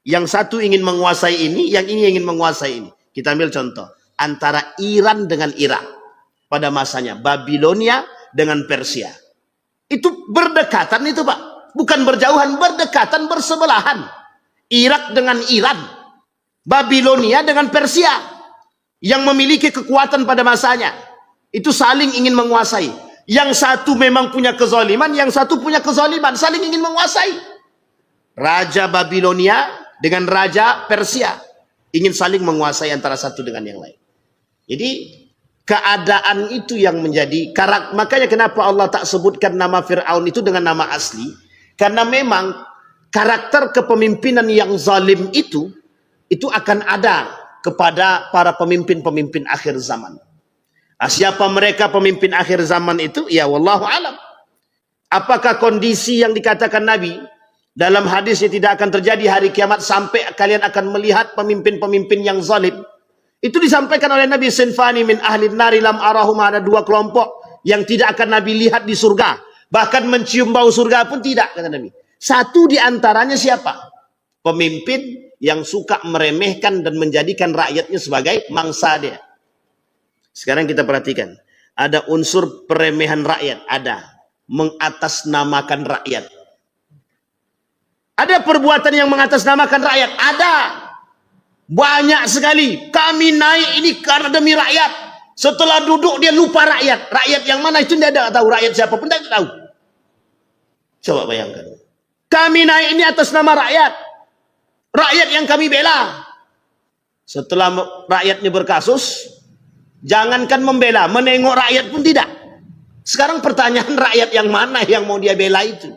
Yang satu ingin menguasai ini, yang ini ingin menguasai ini. Kita ambil contoh. Antara Iran dengan Irak. Pada masanya. Babilonia dengan Persia. Itu berdekatan itu, Pak. Bukan berjauhan, berdekatan, bersebelahan. Irak dengan Iran. Babilonia dengan Persia. Yang memiliki kekuatan pada masanya. Itu saling ingin menguasai. Yang satu memang punya kezaliman, yang satu punya kezaliman, saling ingin menguasai. Raja Babilonia dengan Raja Persia ingin saling menguasai antara satu dengan yang lain. Jadi keadaan itu yang menjadi karakter. Makanya kenapa Allah tak sebutkan nama Fir'aun itu dengan nama asli? Karena memang karakter kepemimpinan yang zalim itu akan ada kepada para pemimpin-pemimpin akhir zaman. Siapa mereka pemimpin akhir zaman itu? Ya wallahu alam. Apakah kondisi yang dikatakan Nabi dalam hadisnya tidak akan terjadi hari kiamat sampai kalian akan melihat pemimpin-pemimpin yang zalim? Itu disampaikan oleh Nabi, sinfani min ahli nari lam arahum, ada dua kelompok yang tidak akan Nabi lihat di surga. Bahkan mencium bau surga pun tidak, kata Nabi. Satu di antaranya siapa? Pemimpin yang suka meremehkan dan menjadikan rakyatnya sebagai mangsa dia. Sekarang kita perhatikan, ada unsur peremehan rakyat, ada mengatasnamakan rakyat. Ada perbuatan yang mengatasnamakan rakyat, ada banyak sekali. Kami naik ini karena demi rakyat. Setelah duduk dia lupa rakyat. Rakyat yang mana itu dia tidak tahu, rakyat siapa pun tidak tahu. Coba bayangkan. Kami naik ini atas nama rakyat. Rakyat yang kami bela. Setelah rakyatnya berkasus, jangankan membela, menengok rakyat pun tidak. Sekarang pertanyaan, rakyat yang mana yang mau dia bela itu?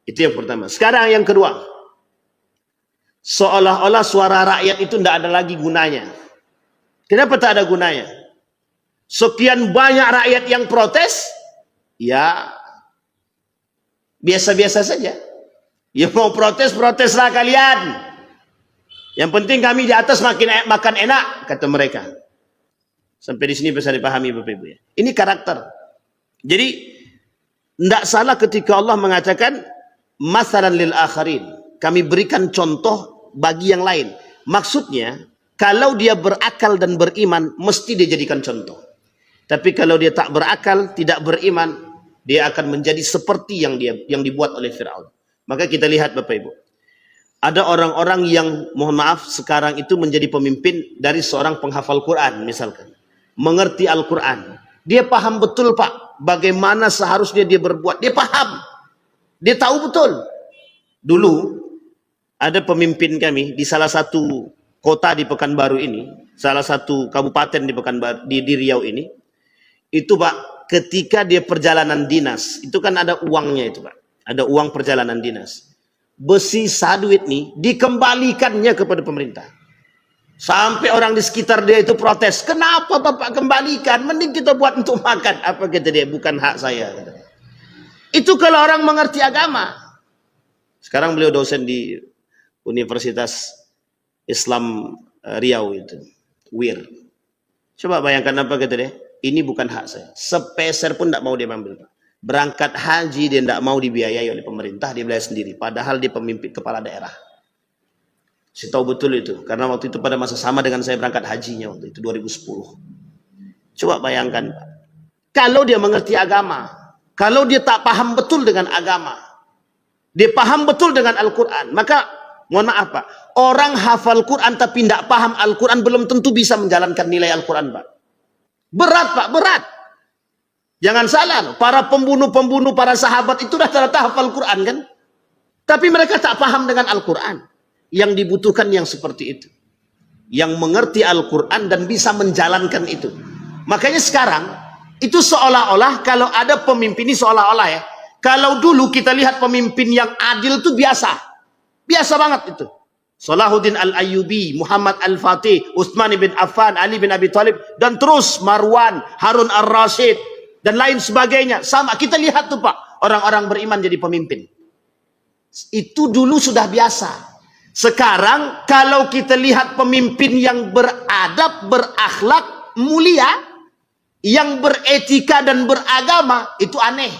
Itu yang pertama. Sekarang yang kedua. Seolah-olah suara rakyat itu tidak ada lagi gunanya. Kenapa tak ada gunanya? Sekian banyak rakyat yang protes, ya biasa-biasa saja. Ya mau protes, proteslah kalian. Yang penting kami di atas makan enak, kata mereka. Sampai di sini bisa dipahami Bapak Ibu ya. Ini karakter. Jadi tidak salah ketika Allah mengatakan masalan lil akharin. Kami berikan contoh bagi yang lain. Maksudnya kalau dia berakal dan beriman mesti dia jadikan contoh. Tapi kalau dia tak berakal, tidak beriman, dia akan menjadi seperti yang dibuat oleh Fir'aun. Maka kita lihat Bapak Ibu, ada orang-orang yang mohon maaf sekarang itu menjadi pemimpin dari seorang penghafal Quran misalkan, mengerti Al-Quran, dia paham betul Pak bagaimana seharusnya dia berbuat, dia paham, dia tahu betul. Dulu ada pemimpin kami di salah satu kota di Pekanbaru ini, salah satu kabupaten di Pekanbaru di Riau ini, itu Pak, ketika dia perjalanan dinas, itu kan ada uangnya itu Pak, ada uang perjalanan dinas. Besi saduit nih dikembalikannya kepada pemerintah. Sampai orang di sekitar dia itu protes, kenapa Bapak kembalikan? Mending kita buat untuk makan. Apa kata dia? Bukan hak saya. Itu kalau orang mengerti agama. Sekarang beliau dosen di Universitas Islam Riau itu, UIR. Coba bayangkan apa kata dia? Ini bukan hak saya. Sepeser pun tidak mau dia ambil. Berangkat haji dia tidak mau dibiayai oleh pemerintah, dia bayar sendiri. Padahal dia pemimpin kepala daerah. Saya tahu betul itu. Karena waktu itu pada masa sama dengan saya berangkat hajinya waktu itu 2010. Coba bayangkan. Kalau dia mengerti agama. Kalau dia tak paham betul dengan agama. Dia paham betul dengan Al-Quran. Maka mohon maaf Pak. Orang hafal Quran tapi tidak paham Al-Quran belum tentu bisa menjalankan nilai Al-Quran Pak. Berat Pak, berat. Jangan salah, para pembunuh-pembunuh, para sahabat itu rata-rata hafal Quran kan. Tapi mereka tak paham dengan Al-Quran. Yang dibutuhkan yang seperti itu. Yang mengerti Al-Quran dan bisa menjalankan itu. Makanya sekarang, itu seolah-olah kalau ada pemimpin ini seolah-olah ya. Kalau dulu kita lihat pemimpin yang adil itu biasa. Biasa banget itu. Salahuddin Al-Ayyubi, Muhammad Al-Fatih, Utsman bin Affan, Ali bin Abi Thalib, dan terus Marwan, Harun Ar-Rasyid, dan lain sebagainya. Sama, kita lihat tuh Pak, orang-orang beriman jadi pemimpin. Itu dulu sudah biasa. Sekarang, kalau kita lihat pemimpin yang beradab, berakhlak, mulia, yang beretika dan beragama, itu aneh.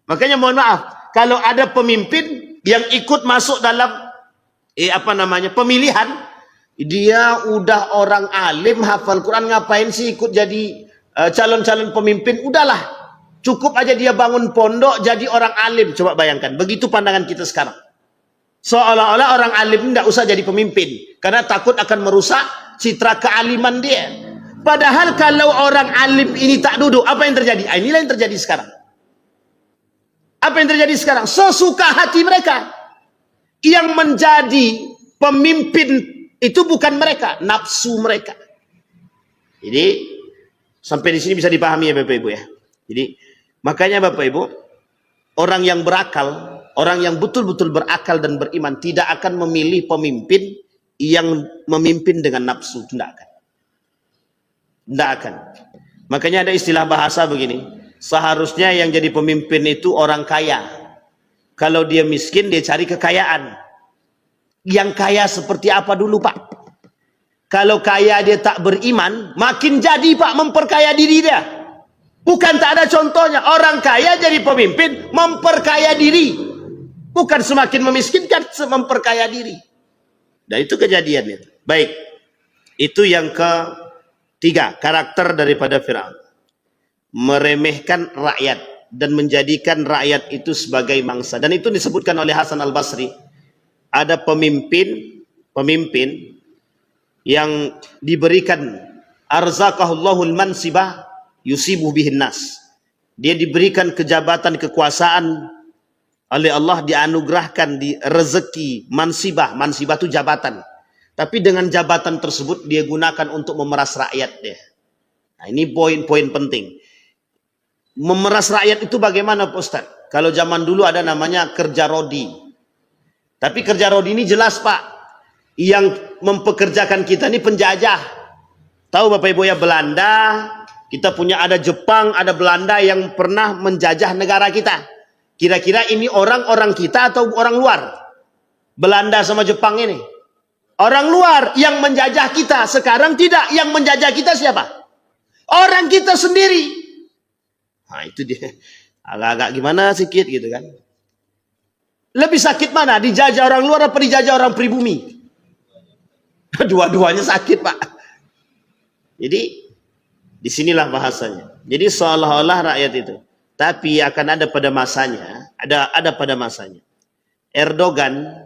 Makanya mohon maaf, kalau ada pemimpin yang ikut masuk dalam pemilihan, dia udah orang alim hafal Quran, ngapain sih ikut jadi calon-calon pemimpin? Udahlah, cukup aja dia bangun pondok jadi orang alim. Coba bayangkan, begitu pandangan kita sekarang. Seolah-olah orang alim tidak usah jadi pemimpin karena takut akan merusak citra kealiman dia. Padahal kalau orang alim ini tak duduk, apa yang terjadi? Inilah yang terjadi sekarang. Apa yang terjadi sekarang? Sesuka hati mereka. Yang menjadi pemimpin itu bukan mereka, nafsu mereka. Jadi sampai di sini bisa dipahami ya Bapak Ibu ya. Jadi makanya Bapak Ibu, orang yang berakal, orang yang betul-betul berakal dan beriman tidak akan memilih pemimpin yang memimpin dengan nafsu, tidak akan. Tidak akan. Makanya ada istilah bahasa begini, seharusnya yang jadi pemimpin itu orang kaya. Kalau dia miskin, dia cari kekayaan. Yang kaya seperti apa dulu Pak? Kalau kaya dia tak beriman, makin jadi Pak memperkaya diri dia. Bukan tak ada contohnya. Orang kaya jadi pemimpin, memperkaya diri. Bukan semakin memiskinkan, memperkaya diri. Dan itu kejadiannya. Baik. Itu yang ketiga, karakter daripada Fir'aun. Meremehkan rakyat dan menjadikan rakyat itu sebagai mangsa. Dan itu disebutkan oleh Hasan Al-Basri. Ada pemimpin yang diberikan arzaqahullahul mansibah yusibu bihin nas. Dia diberikan kejabatan, kekuasaan oleh Allah, dianugerahkan di rezeki mansibah. Mansibah itu jabatan. Tapi dengan jabatan tersebut dia gunakan untuk memeras rakyat dia. Nah, ini poin-poin penting. Memeras rakyat itu bagaimana Pak Ustaz? Kalau zaman dulu ada namanya kerja rodi. Tapi kerja rodi ini jelas Pak, yang mempekerjakan kita ini penjajah. Tahu Bapak Ibu ya, Belanda, kita punya ada Jepang, ada Belanda yang pernah menjajah negara kita. Kira-kira ini orang-orang kita atau orang luar? Belanda sama Jepang ini. Orang luar yang menjajah kita. Sekarang tidak, yang menjajah kita siapa? Orang kita sendiri. Nah itu dia, agak-agak gimana sedikit gitu kan. Lebih sakit mana? Dijajah orang luar apa dijajah orang pribumi? Dua-duanya sakit Pak. Jadi Disinilah bahasanya. Jadi seolah-olah rakyat itu. Tapi akan ada pada masanya, ada pada masanya. Erdogan,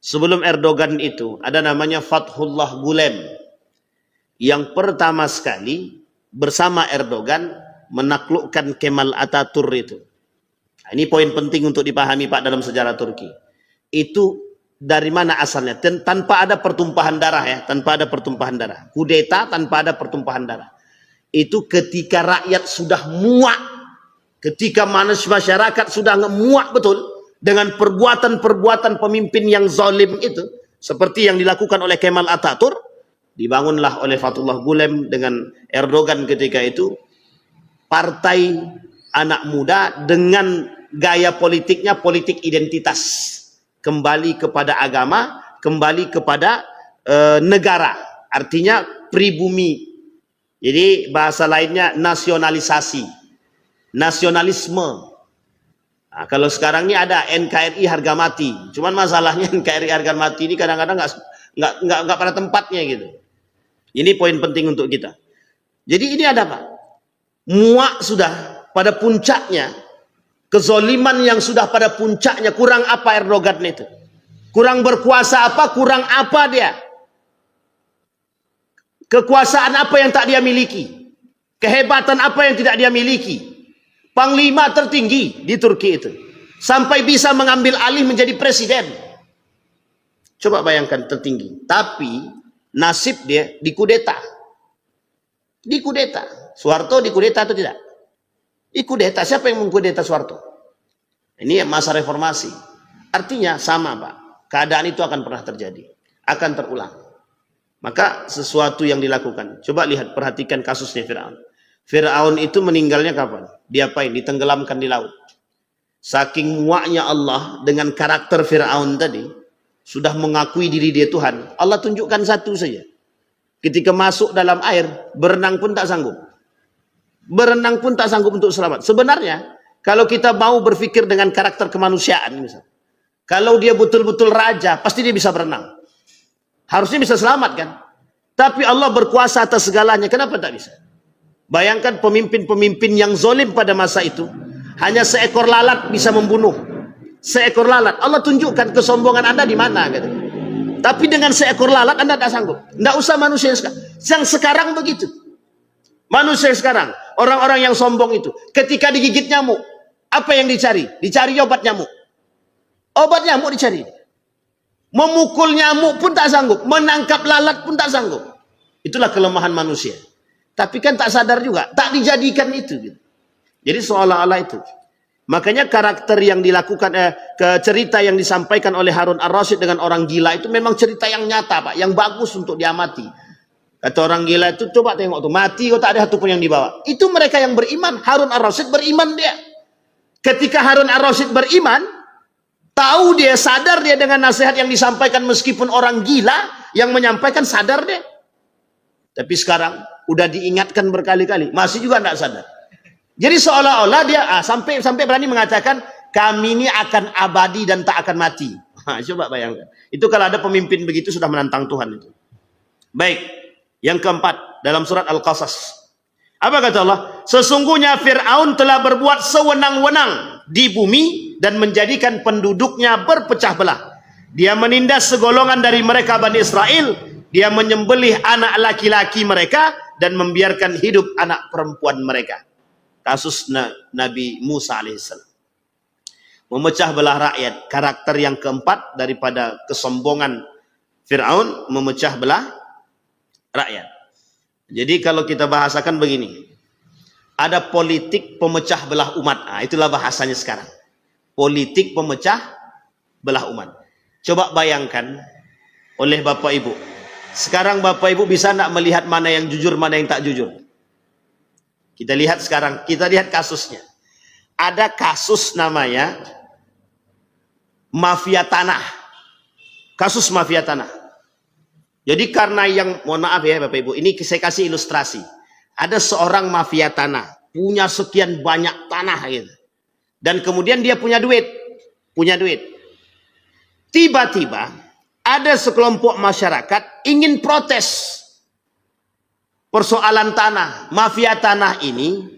sebelum Erdogan itu ada namanya Fathullah Gulen, yang pertama sekali bersama Erdogan menaklukkan Kemal Atatürk itu. Nah, ini poin penting untuk dipahami Pak dalam sejarah Turki. Itu dari mana asalnya? Tanpa ada pertumpahan darah ya, tanpa ada pertumpahan darah. Kudeta tanpa ada pertumpahan darah. Itu ketika rakyat sudah muak, ketika masyarakat sudah muak betul dengan perbuatan-perbuatan pemimpin yang zalim itu, seperti yang dilakukan oleh Kemal Atatürk, dibangunlah oleh Fathullah Gulen dengan Erdogan ketika itu partai anak muda dengan gaya politiknya politik identitas, kembali kepada agama, kembali kepada negara, artinya pribumi. Jadi bahasa lainnya nasionalisasi, nasionalisme. Nah, kalau sekarang ini ada NKRI harga mati, cuman masalahnya NKRI harga mati ini kadang-kadang nggak pada tempatnya gitu. Ini poin penting untuk kita. Jadi ini ada Pak, muak sudah pada puncaknya, kezoliman yang sudah pada puncaknya. Kurang apa Erdogan itu? Kurang berkuasa apa? Kurang apa dia? Kekuasaan apa yang tak dia miliki? Kehebatan apa yang tidak dia miliki? Panglima tertinggi di Turki itu, sampai bisa mengambil alih menjadi presiden. Coba bayangkan, tertinggi. Tapi nasib dia dikudeta. Dikudeta. Soeharto dikudeta atau tidak? Dikudeta. Siapa yang mengkudeta Soeharto? Ini masa reformasi. Artinya sama Pak. Keadaan itu akan pernah terjadi. Akan terulang. Maka sesuatu yang dilakukan. Coba lihat, perhatikan kasusnya Fir'aun. Fir'aun itu meninggalnya kapan? Diapain? Ditenggelamkan di laut. Saking muaknya Allah dengan karakter Fir'aun tadi, sudah mengakui diri dia Tuhan. Allah tunjukkan satu saja. Ketika masuk dalam air, berenang pun tak sanggup. Berenang pun tak sanggup untuk selamat. Sebenarnya, kalau kita mau berpikir dengan karakter kemanusiaan, misalnya, kalau dia betul-betul raja, pasti dia bisa berenang. Harusnya bisa selamat kan? Tapi Allah berkuasa atas segalanya. Kenapa tak bisa? Bayangkan pemimpin-pemimpin yang zalim pada masa itu, hanya seekor lalat bisa membunuh. Seekor lalat. Allah tunjukkan kesombongan Anda di mana gitu. Tapi dengan seekor lalat Anda tak sanggup. Tidak usah manusia yang sekarang begitu. Manusia sekarang, orang-orang yang sombong itu, ketika digigit nyamuk, apa yang dicari? Dicari obat nyamuk. Obat nyamuk dicari. Memukul nyamuk pun tak sanggup, menangkap lalat pun tak sanggup. Itulah kelemahan manusia. Tapi kan tak sadar juga, tak dijadikan itu gitu. Jadi seolah-olah itu. Makanya karakter yang dilakukan, cerita yang disampaikan oleh Harun Ar-Rasyid dengan orang gila itu memang cerita yang nyata Pak, yang bagus untuk diamati. Kata orang gila itu, coba tengok tuh, mati kok tak ada satu pun yang dibawa. Itu mereka yang beriman. Harun Ar-Rasyid beriman dia. Ketika Harun Ar-Rasyid beriman, tahu dia, sadar dia dengan nasihat yang disampaikan, meskipun orang gila yang menyampaikan, sadar dia. Tapi sekarang udah diingatkan berkali-kali, masih juga tidak sadar. Jadi seolah-olah dia sampai berani mengatakan, kami ini akan abadi dan tak akan mati. Coba bayangkan. Itu kalau ada pemimpin begitu sudah menantang Tuhan itu. Baik, yang keempat dalam surat Al-Qasas. Apa kata Allah? Sesungguhnya Fir'aun telah berbuat sewenang-wenang di bumi dan menjadikan penduduknya berpecah belah. Dia menindas segolongan dari mereka Bani Israel. Dia menyembelih anak laki-laki mereka dan membiarkan hidup anak perempuan mereka. Kasus Nabi Musa alaihissalam. Memecah belah rakyat. Karakter yang keempat daripada kesombongan Fir'aun, memecah belah rakyat. Jadi kalau kita bahasakan begini, ada politik pemecah belah umat. Itulah bahasanya sekarang. Politik pemecah belah umat. Coba bayangkan oleh Bapak Ibu. Sekarang Bapak Ibu bisa tidak melihat mana yang jujur, mana yang tak jujur? Kita lihat sekarang, kita lihat kasusnya. Ada kasus namanya mafia tanah. Kasus mafia tanah. Jadi karena yang, mohon maaf ya Bapak Ibu, ini saya kasih ilustrasi. Ada seorang mafia tanah, punya sekian banyak tanah gitu. Dan kemudian dia punya duit. Tiba-tiba ada sekelompok masyarakat ingin protes. persoalan tanah, mafia tanah ini,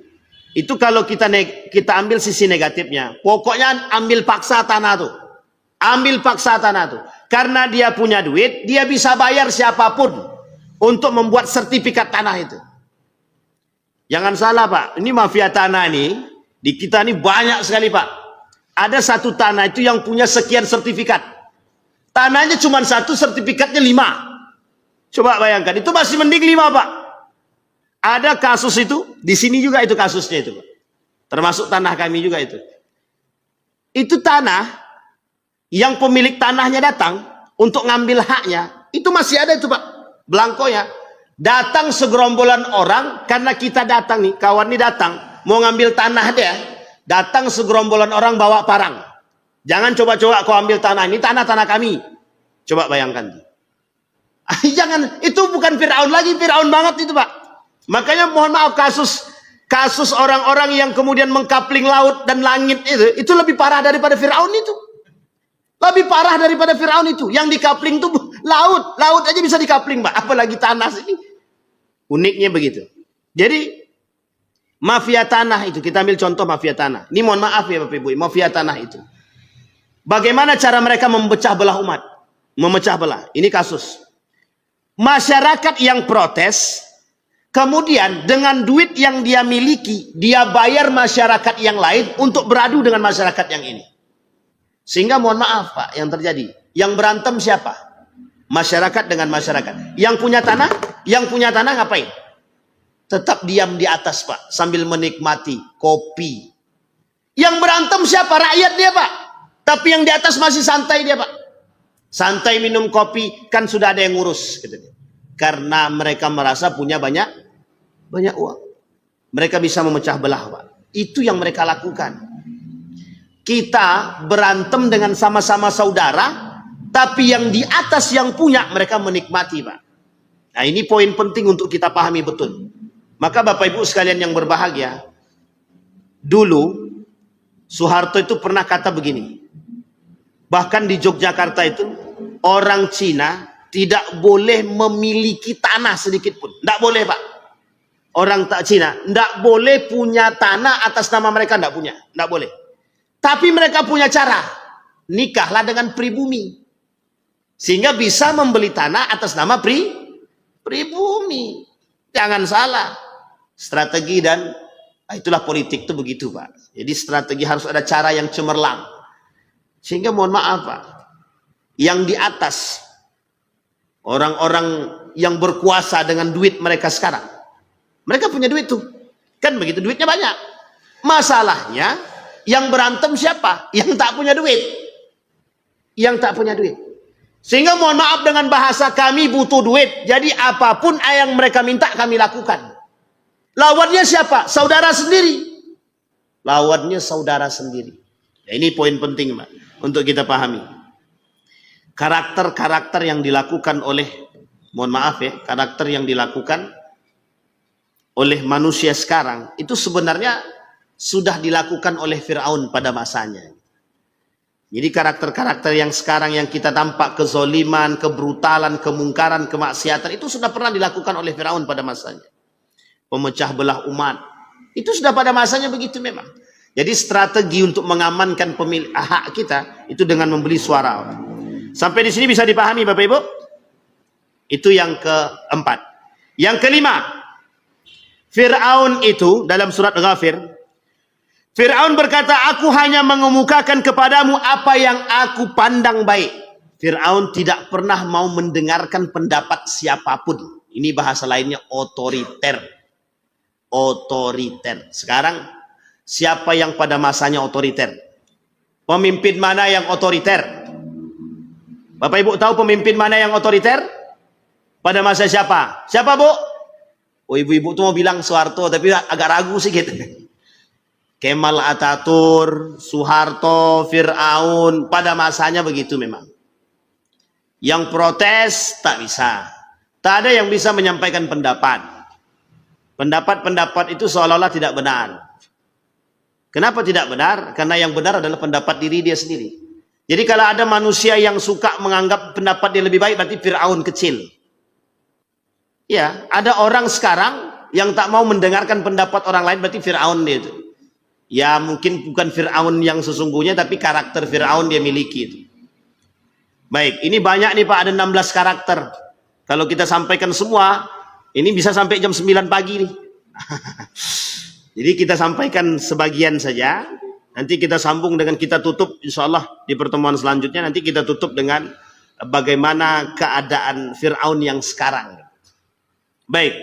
itu kalau kita ambil sisi negatifnya, pokoknya ambil paksa tanah tuh. Ambil paksa tanah tuh. Karena dia punya duit, dia bisa bayar siapapun untuk membuat sertifikat tanah itu. Jangan salah Pak, ini mafia tanah nih, di kita ini banyak sekali Pak. Ada satu tanah itu yang punya sekian sertifikat. Tanahnya cuma satu, sertifikatnya 5. Coba bayangkan, itu masih mending 5 Pak. Ada kasus itu, di sini juga itu kasusnya itu Pak. Termasuk tanah kami juga itu. Itu tanah, yang pemilik tanahnya datang untuk ngambil haknya, itu masih ada itu Pak, belangkonya. Datang segerombolan orang, karena kita datang nih, kawan nih datang, mau ngambil tanah dia, datang segerombolan orang bawa parang. Jangan coba-coba kau ambil tanah, ini tanah-tanah kami. Coba bayangkan. Jangan, itu bukan Fir'aun lagi, Fir'aun banget itu Pak. Makanya mohon maaf, kasus orang-orang yang kemudian mengkapling laut dan langit itu lebih parah daripada Fir'aun itu. Lebih parah daripada Fir'aun itu. Yang dikapling itu laut aja bisa dikapling Pak. Apalagi tanah ini. Uniknya begitu. Jadi mafia tanah itu, kita ambil contoh mafia tanah. Ini mohon maaf ya Bapak Ibu, mafia tanah itu. Bagaimana cara mereka memecah belah umat? Memecah belah. Ini kasus. Masyarakat yang protes, kemudian dengan duit yang dia miliki, dia bayar masyarakat yang lain untuk beradu dengan masyarakat yang ini. Sehingga mohon maaf Pak, yang terjadi. Yang berantem siapa? Masyarakat dengan masyarakat. Yang punya tanah ngapain? Tetap diam di atas Pak, sambil menikmati kopi. Yang berantem siapa? Rakyat dia Pak. Tapi yang di atas masih santai dia Pak. Santai minum kopi, kan sudah ada yang ngurus. Gitu. Karena mereka merasa punya banyak uang. Mereka bisa memecah belah Pak. Itu yang mereka lakukan. Kita berantem dengan sama-sama saudara, tapi yang di atas yang punya mereka menikmati Pak. Nah ini poin penting untuk kita pahami betul. Maka Bapak Ibu sekalian yang berbahagia, dulu Soeharto itu pernah kata begini. Bahkan di Yogyakarta itu orang Cina tidak boleh memiliki tanah sedikit pun. Tidak boleh Pak. Orang Cina tidak boleh punya tanah atas nama mereka, tidak punya. Tidak boleh. Tapi mereka punya cara. Nikahlah dengan pribumi. Sehingga bisa membeli tanah atas nama pribumi. Jangan salah. Strategi dan itulah politik itu begitu Pak. Jadi strategi harus ada cara yang cemerlang. Sehingga mohon maaf Pak, yang di atas, orang-orang yang berkuasa dengan duit mereka sekarang, mereka punya duit tuh. Kan begitu, duitnya banyak. Masalahnya, yang berantem siapa? Yang tak punya duit. Yang tak punya duit. Sehingga mohon maaf dengan bahasa kami butuh duit. Jadi apapun yang mereka minta kami lakukan. Lawannya siapa? Saudara sendiri. Lawannya saudara sendiri. Nah, ini poin penting Pak, untuk kita pahami. Karakter-karakter yang dilakukan oleh, mohon maaf ya, karakter yang dilakukan oleh manusia sekarang, itu sebenarnya sudah dilakukan oleh Fir'aun pada masanya. Jadi karakter-karakter yang sekarang yang kita tampak, kezoliman, kebrutalan, kemungkaran, kemaksiatan, itu sudah pernah dilakukan oleh Fir'aun pada masanya. Pemecah belah umat, itu sudah pada masanya begitu memang. Jadi strategi untuk mengamankan pemilik hak kita, itu dengan membeli suara. Sampai di sini bisa dipahami Bapak Ibu? Itu yang keempat. Yang kelima, Fir'aun itu dalam surat Ghafir, Fir'aun berkata, aku hanya mengemukakan kepadamu apa yang aku pandang baik. Fir'aun tidak pernah mau mendengarkan pendapat siapapun. Ini bahasa lainnya otoriter. Otoriter. Sekarang, siapa yang pada masanya otoriter? Pemimpin mana yang otoriter? Bapak Ibu tahu pemimpin mana yang otoriter? Pada masa siapa? Siapa Bu? Oh ibu-ibu tuh mau bilang Soeharto, tapi agak ragu sih gitu. Kemal Ataturk, Soeharto, Fir'aun, pada masanya begitu memang. Yang protes tak bisa. Tak ada yang bisa menyampaikan pendapat. Pendapat-pendapat itu seolah-olah tidak benar. Kenapa tidak benar? Karena yang benar adalah pendapat diri dia sendiri. Jadi kalau ada manusia yang suka menganggap pendapat dia lebih baik, berarti Fir'aun kecil. Ya, ada orang sekarang yang tak mau mendengarkan pendapat orang lain, berarti Fir'aun dia itu. Ya mungkin bukan Fir'aun yang sesungguhnya, tapi karakter Fir'aun dia miliki itu. Baik, ini banyak nih Pak, ada 16 karakter. Kalau kita sampaikan semua, ini bisa sampai jam 9 pagi nih. Jadi kita sampaikan sebagian saja. Nanti kita sambung dengan kita tutup insya Allah di pertemuan selanjutnya. Nanti kita tutup dengan bagaimana keadaan Fir'aun yang sekarang. Baik.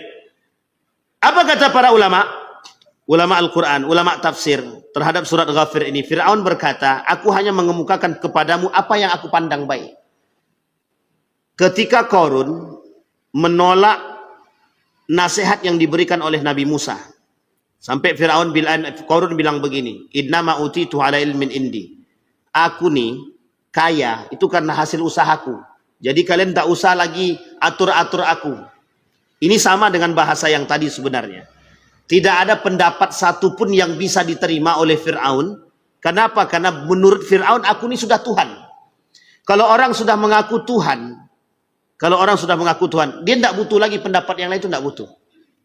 Apa kata para ulama? Ulama Al-Quran, ulama tafsir terhadap surat Ghafir ini. Fir'aun berkata, aku hanya mengemukakan kepadamu apa yang aku pandang baik. Ketika Qarun menolak nasihat yang diberikan oleh Nabi Musa. Sampai Qarun bilang begini, innama utitu ala ilmin indi. Aku nih kaya, itu karena hasil usahaku. Jadi kalian tak usah lagi atur-atur aku. Ini sama dengan bahasa yang tadi sebenarnya. Tidak ada pendapat satupun yang bisa diterima oleh Fir'aun. Kenapa? Karena menurut Fir'aun aku ini sudah Tuhan. Kalau orang sudah mengaku Tuhan, dia tidak butuh lagi pendapat yang lain, itu tidak butuh.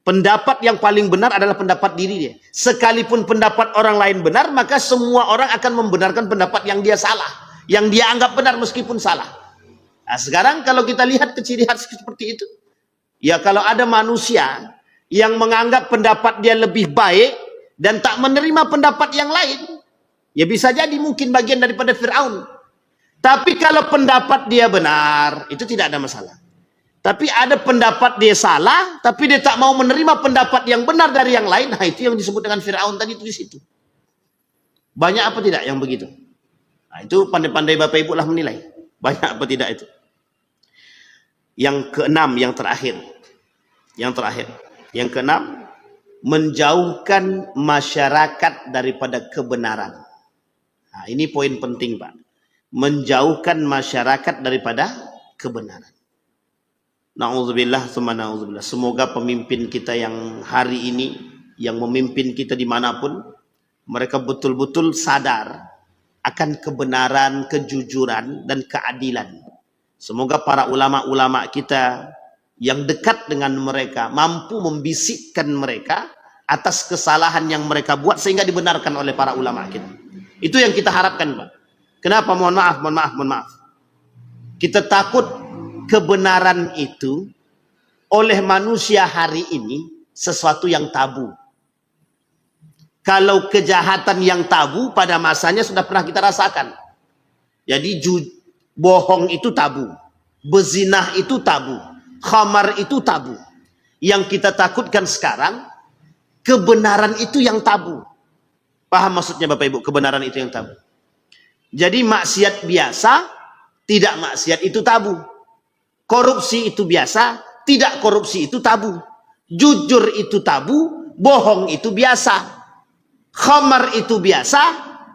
Pendapat yang paling benar adalah pendapat diri dia. Sekalipun pendapat orang lain benar, maka semua orang akan membenarkan pendapat yang dia salah. Yang dia anggap benar meskipun salah. Nah, sekarang kalau kita lihat ciri khas seperti itu, ya kalau ada manusia yang menganggap pendapat dia lebih baik dan tak menerima pendapat yang lain, ya bisa jadi mungkin bagian daripada Fir'aun. Tapi kalau pendapat dia benar, itu tidak ada masalah. Tapi ada pendapat dia salah, tapi dia tak mau menerima pendapat yang benar dari yang lain. Nah, itu yang disebut dengan Fir'aun tadi itu di situ. Banyak apa tidak yang begitu? Nah, itu pandai-pandai Bapak Ibu lah menilai. Banyak apa tidak itu? Yang keenam, yang terakhir. Yang keenam, menjauhkan masyarakat daripada kebenaran. Nah, ini poin penting, Pak. Menjauhkan masyarakat daripada kebenaran. Na'udzubillah, tsumma na'udzubillah. Semoga pemimpin kita yang hari ini, yang memimpin kita dimanapun, mereka betul-betul sadar akan kebenaran, kejujuran, dan keadilan. Semoga para ulama-ulama kita yang dekat dengan mereka mampu membisikkan mereka atas kesalahan yang mereka buat sehingga dibenarkan oleh para ulama kita. Itu yang kita harapkan, Pak. Kenapa? Mohon maaf. Kita takut kebenaran itu oleh manusia hari ini sesuatu yang tabu. Kalau kejahatan yang tabu pada masanya sudah pernah kita rasakan. Jadi bohong itu tabu, bezinah itu tabu, khamar itu tabu. Yang kita takutkan sekarang kebenaran itu yang tabu. Paham maksudnya Bapak Ibu? Kebenaran itu yang tabu. Jadi maksiat biasa, tidak maksiat itu tabu. Korupsi itu biasa, tidak korupsi itu tabu. Jujur itu tabu, bohong itu biasa. Khamar itu biasa,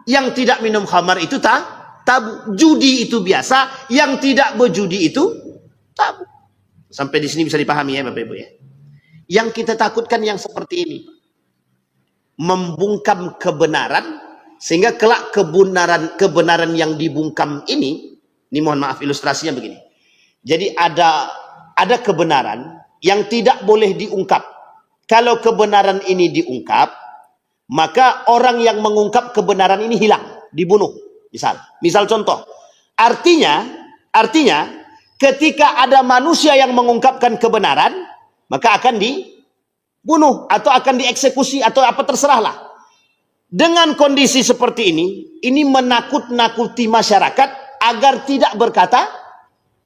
yang tidak minum khamar itu tabu. Judi itu biasa, yang tidak berjudi itu tabu. Sampai di sini bisa dipahami ya Bapak Ibu ya. Yang kita takutkan yang seperti ini. Membungkam kebenaran, sehingga kelak kebenaran yang dibungkam ini mohon maaf ilustrasinya begini. Jadi ada kebenaran yang tidak boleh diungkap. Kalau kebenaran ini diungkap, maka orang yang mengungkap kebenaran ini hilang, dibunuh. Misal contoh. Artinya ketika ada manusia yang mengungkapkan kebenaran, maka akan dibunuh atau akan dieksekusi atau apa terserahlah. Dengan kondisi seperti ini menakut-nakuti masyarakat agar tidak berkata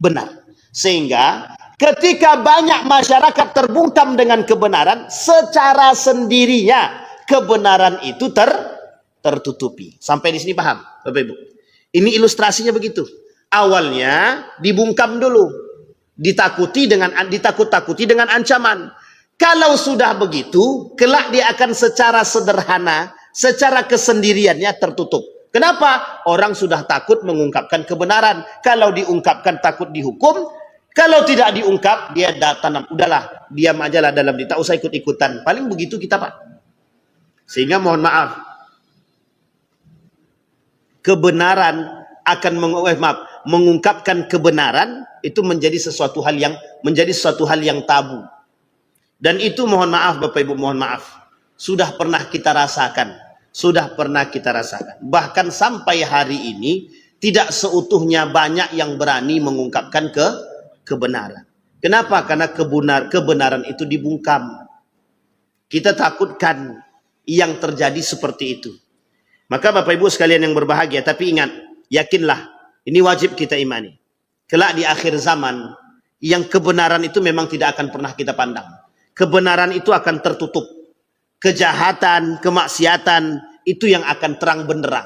benar. Sehingga ketika banyak masyarakat terbungkam dengan kebenaran, secara sendirinya kebenaran itu tertutupi. Sampai di sini paham, Bapak Ibu? Ini ilustrasinya begitu. Awalnya dibungkam dulu, ditakut-takuti dengan ancaman. Kalau sudah begitu, kelak dia akan secara sederhana, secara kesendiriannya tertutup. Kenapa? Orang sudah takut mengungkapkan kebenaran. Kalau diungkapkan takut dihukum. Kalau tidak diungkap, dia tanam. Udahlah, diam aja lah dalam diri. Tak usah ikut-ikutan. Paling begitu kita, Pak. Sehingga mohon maaf. Kebenaran akan mengungkapkan kebenaran itu menjadi sesuatu hal yang tabu. Dan itu mohon maaf Bapak Ibu, mohon maaf, sudah pernah kita rasakan. Sudah pernah kita rasakan. Bahkan sampai hari ini tidak seutuhnya banyak yang berani mengungkapkan kebenaran. Kenapa? Karena kebenaran itu dibungkam. Kita takutkan yang terjadi seperti itu. Maka Bapak Ibu sekalian yang berbahagia, tapi ingat, yakinlah, ini wajib kita imani. Kelak di akhir zaman, yang kebenaran itu memang tidak akan pernah kita pandang. Kebenaran itu akan tertutup. Kejahatan, kemaksiatan, itu yang akan terang benderang.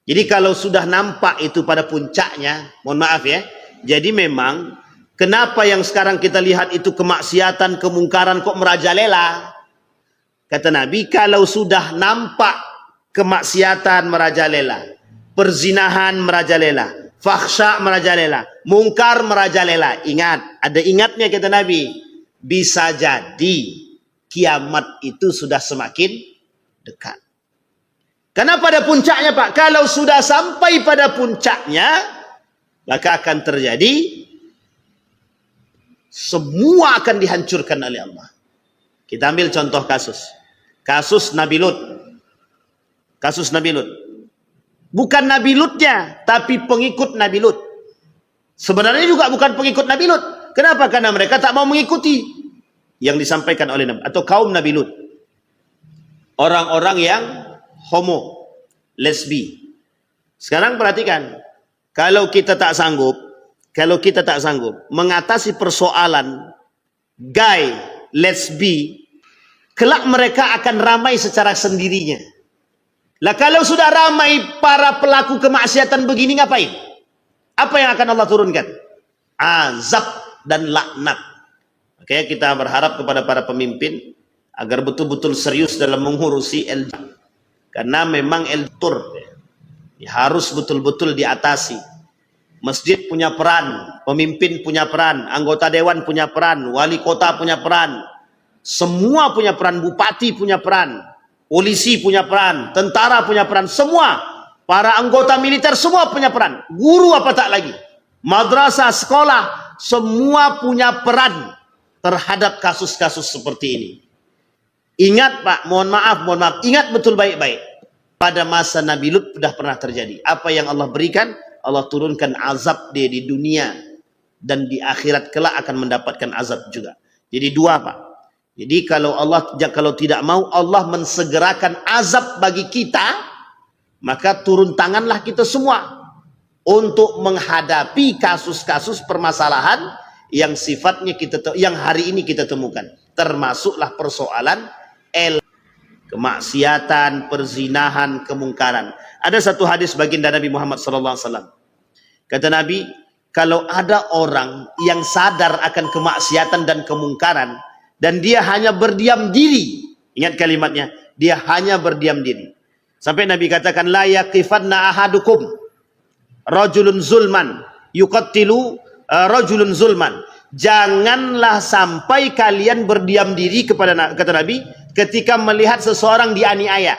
Jadi kalau sudah nampak itu pada puncaknya, mohon maaf ya, jadi memang kenapa yang sekarang kita lihat itu kemaksiatan, kemungkaran kok merajalela? Kata Nabi, kalau sudah nampak kemaksiatan merajalela, perzinahan merajalela, fahsya merajalela, mungkar merajalela, ingat, ada ingatnya kata Nabi, bisa jadi kiamat itu sudah semakin dekat. Karena pada puncaknya Pak, kalau sudah sampai pada puncaknya, maka akan terjadi, semua akan dihancurkan oleh Allah. Kita ambil contoh kasus. Kasus Nabi Lut. Kasus Nabi Lut. Bukan Nabi Lutnya, tapi pengikut Nabi Lut. Sebenarnya juga bukan pengikut Nabi Lut. Kenapa? Karena mereka tak mau mengikuti yang disampaikan oleh Nabi atau kaum Nabi Lut. Orang-orang yang homo, lesbi. Sekarang perhatikan, kalau kita tak sanggup mengatasi persoalan gay, lesbi, kelak mereka akan ramai secara sendirinya. Lah kalau sudah ramai para pelaku kemaksiatan begini ngapain? Apa yang akan Allah turunkan? Azab dan laknat. Oke, kita berharap kepada para pemimpin agar betul-betul serius dalam mengurusi karena memang harus betul-betul diatasi. Masjid punya peran, pemimpin punya peran, anggota dewan punya peran, wali kota punya peran, semua punya peran, bupati punya peran, polisi punya peran, tentara punya peran, semua para anggota militer semua punya peran, guru apa tak lagi, madrasah, sekolah, semua punya peran terhadap kasus-kasus seperti ini. Ingat Pak, mohon maaf, ingat betul baik-baik. Pada masa Nabi Lut sudah pernah terjadi. Apa yang Allah berikan? Allah turunkan azab dia di dunia. Dan di akhirat kelak akan mendapatkan azab juga. Jadi dua Pak. Jadi kalau tidak mau Allah mensegerakan azab bagi kita, maka turun tanganlah kita semua untuk menghadapi kasus-kasus permasalahan yang sifatnya yang hari ini kita temukan, termasuklah persoalan kemaksiatan, perzinahan, kemungkaran. Ada satu hadis baginda Nabi Muhammad SAW. Kata Nabi, kalau ada orang yang sadar akan kemaksiatan dan kemungkaran dan dia hanya berdiam diri, ingat kalimatnya, dia hanya berdiam diri. Sampai Nabi katakan, la yaqifanna ahadukum rajulun zulman yuqattilu rajulun zulman. Janganlah sampai kalian berdiam diri kata Nabi ketika melihat seseorang dianiaya.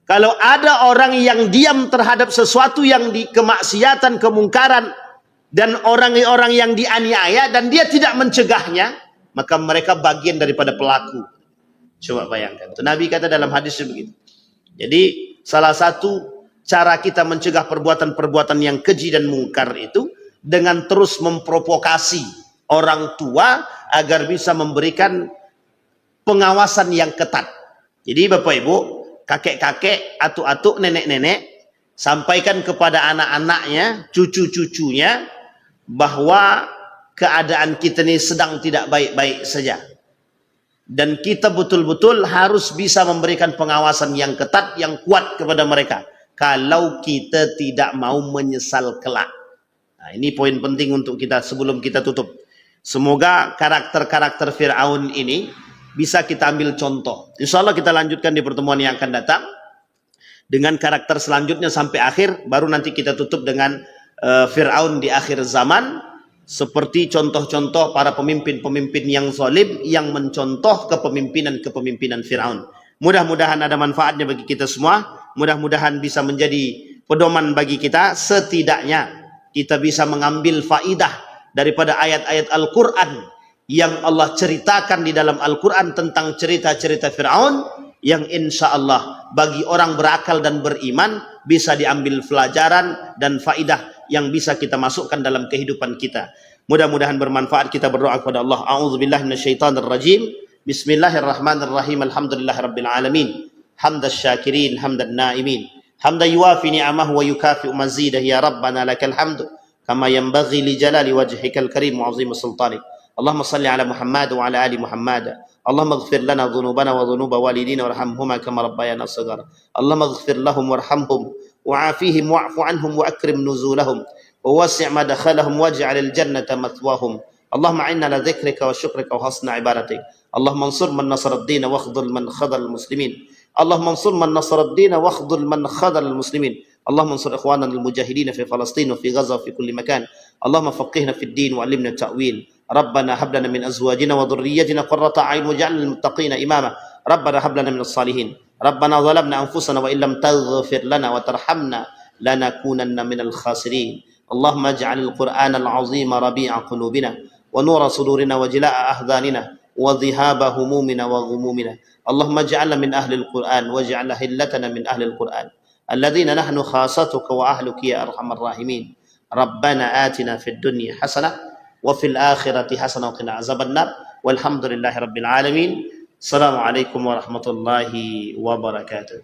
Kalau ada orang yang diam terhadap sesuatu yang di kemaksiatan, kemungkaran, dan orang-orang yang dianiaya dan dia tidak mencegahnya, maka mereka bagian daripada pelaku. Coba bayangkan. Nabi kata dalam hadis begitu. Jadi salah satu cara kita mencegah perbuatan-perbuatan yang keji dan mungkar itu dengan terus memprovokasi orang tua agar bisa memberikan pengawasan yang ketat. Jadi Bapak Ibu, kakek-kakek, atuk-atuk, nenek-nenek, sampaikan kepada anak-anaknya, cucu-cucunya, bahwa keadaan kita ini sedang tidak baik-baik saja. Dan kita betul-betul harus bisa memberikan pengawasan yang ketat, yang kuat kepada mereka. Kalau kita tidak mau menyesal kelak. Nah, ini poin penting untuk kita sebelum kita tutup. Semoga karakter-karakter Fir'aun ini bisa kita ambil contoh. Insya Allah kita lanjutkan di pertemuan yang akan datang. Dengan karakter selanjutnya sampai akhir. Baru nanti kita tutup dengan Fir'aun di akhir zaman. Seperti contoh-contoh para pemimpin-pemimpin yang zalim. Yang mencontoh kepemimpinan Fir'aun. Mudah-mudahan ada manfaatnya bagi kita semua. Mudah-mudahan bisa menjadi pedoman bagi kita. Setidaknya kita bisa mengambil faidah daripada ayat-ayat Al-Quran yang Allah ceritakan di dalam Al-Quran tentang cerita-cerita Fir'aun, yang insya Allah bagi orang berakal dan beriman bisa diambil pelajaran dan faidah yang bisa kita masukkan dalam kehidupan kita. Mudah-mudahan bermanfaat. Kita berdoa kepada Allah. A'udzubillahi minasyaitonirrajim. Bismillahirrahmanirrahim. Alhamdulillahirabbil alamin. Hamdas syakirin, hamdan naimin. Hamdan yuwafi ni'amahu wa yukafi'u mazidah. Ya Rabbana lakal hamdu kama yanbaghi li jalali wajhikal karim wa 'azimi sultanik. Allahumma salli ala Muhammad wa ala ali Muhammad. Allahumma ighfir lana dhunubana wa dhunuba walidina warhamhuma kama rabbayana shaghara. Allahumma ighfir lahum warhamhum wa'afihim wa'fu anhum wa akrim nuzulahum wa wasi' madkhalahum waj'alil jannata mathwahum. Allahumma inna ala dzikrika wa syukrika wa husni ibadatik. Allahumma ansur man nasara ad-din wa akhdhul man khadhal muslimin. Allahumma ansur man nasara ad-din wa akhdhul man khadhal muslimin. Allahumma ansur ikhwanana al-mujahidin fi Palestin wa fi Gaza wa fi kulli makan. Allahumma faqihna fid din wa 'allimna ta'wil. ربنا هب لنا من ازواجنا وذريتنا قرة اعين واجعلنا للمتقين اماما ربنا هب لنا من الصالحين ربنا ظلمنا انفسنا وان لم تغفر لنا وترحمنا لنكونن من الخاسرين اللهم اجعل القرآن العظيم ربيع قلوبنا ونور صدورنا وجلاء احزاننا وذهاب همومنا وغمومنا اللهم اجعلنا من اهل القرآن واجعل هلتنا من اهل القرآن الذين نحن خاصتك واهلك يا ارحم الراحمين ربنا آتنا في الدنيا حسنة وفي الآخرة حسنة وقنا عذاب النار والحمد لله رب العالمين. السلام عليكم ورحمة الله وبركاته.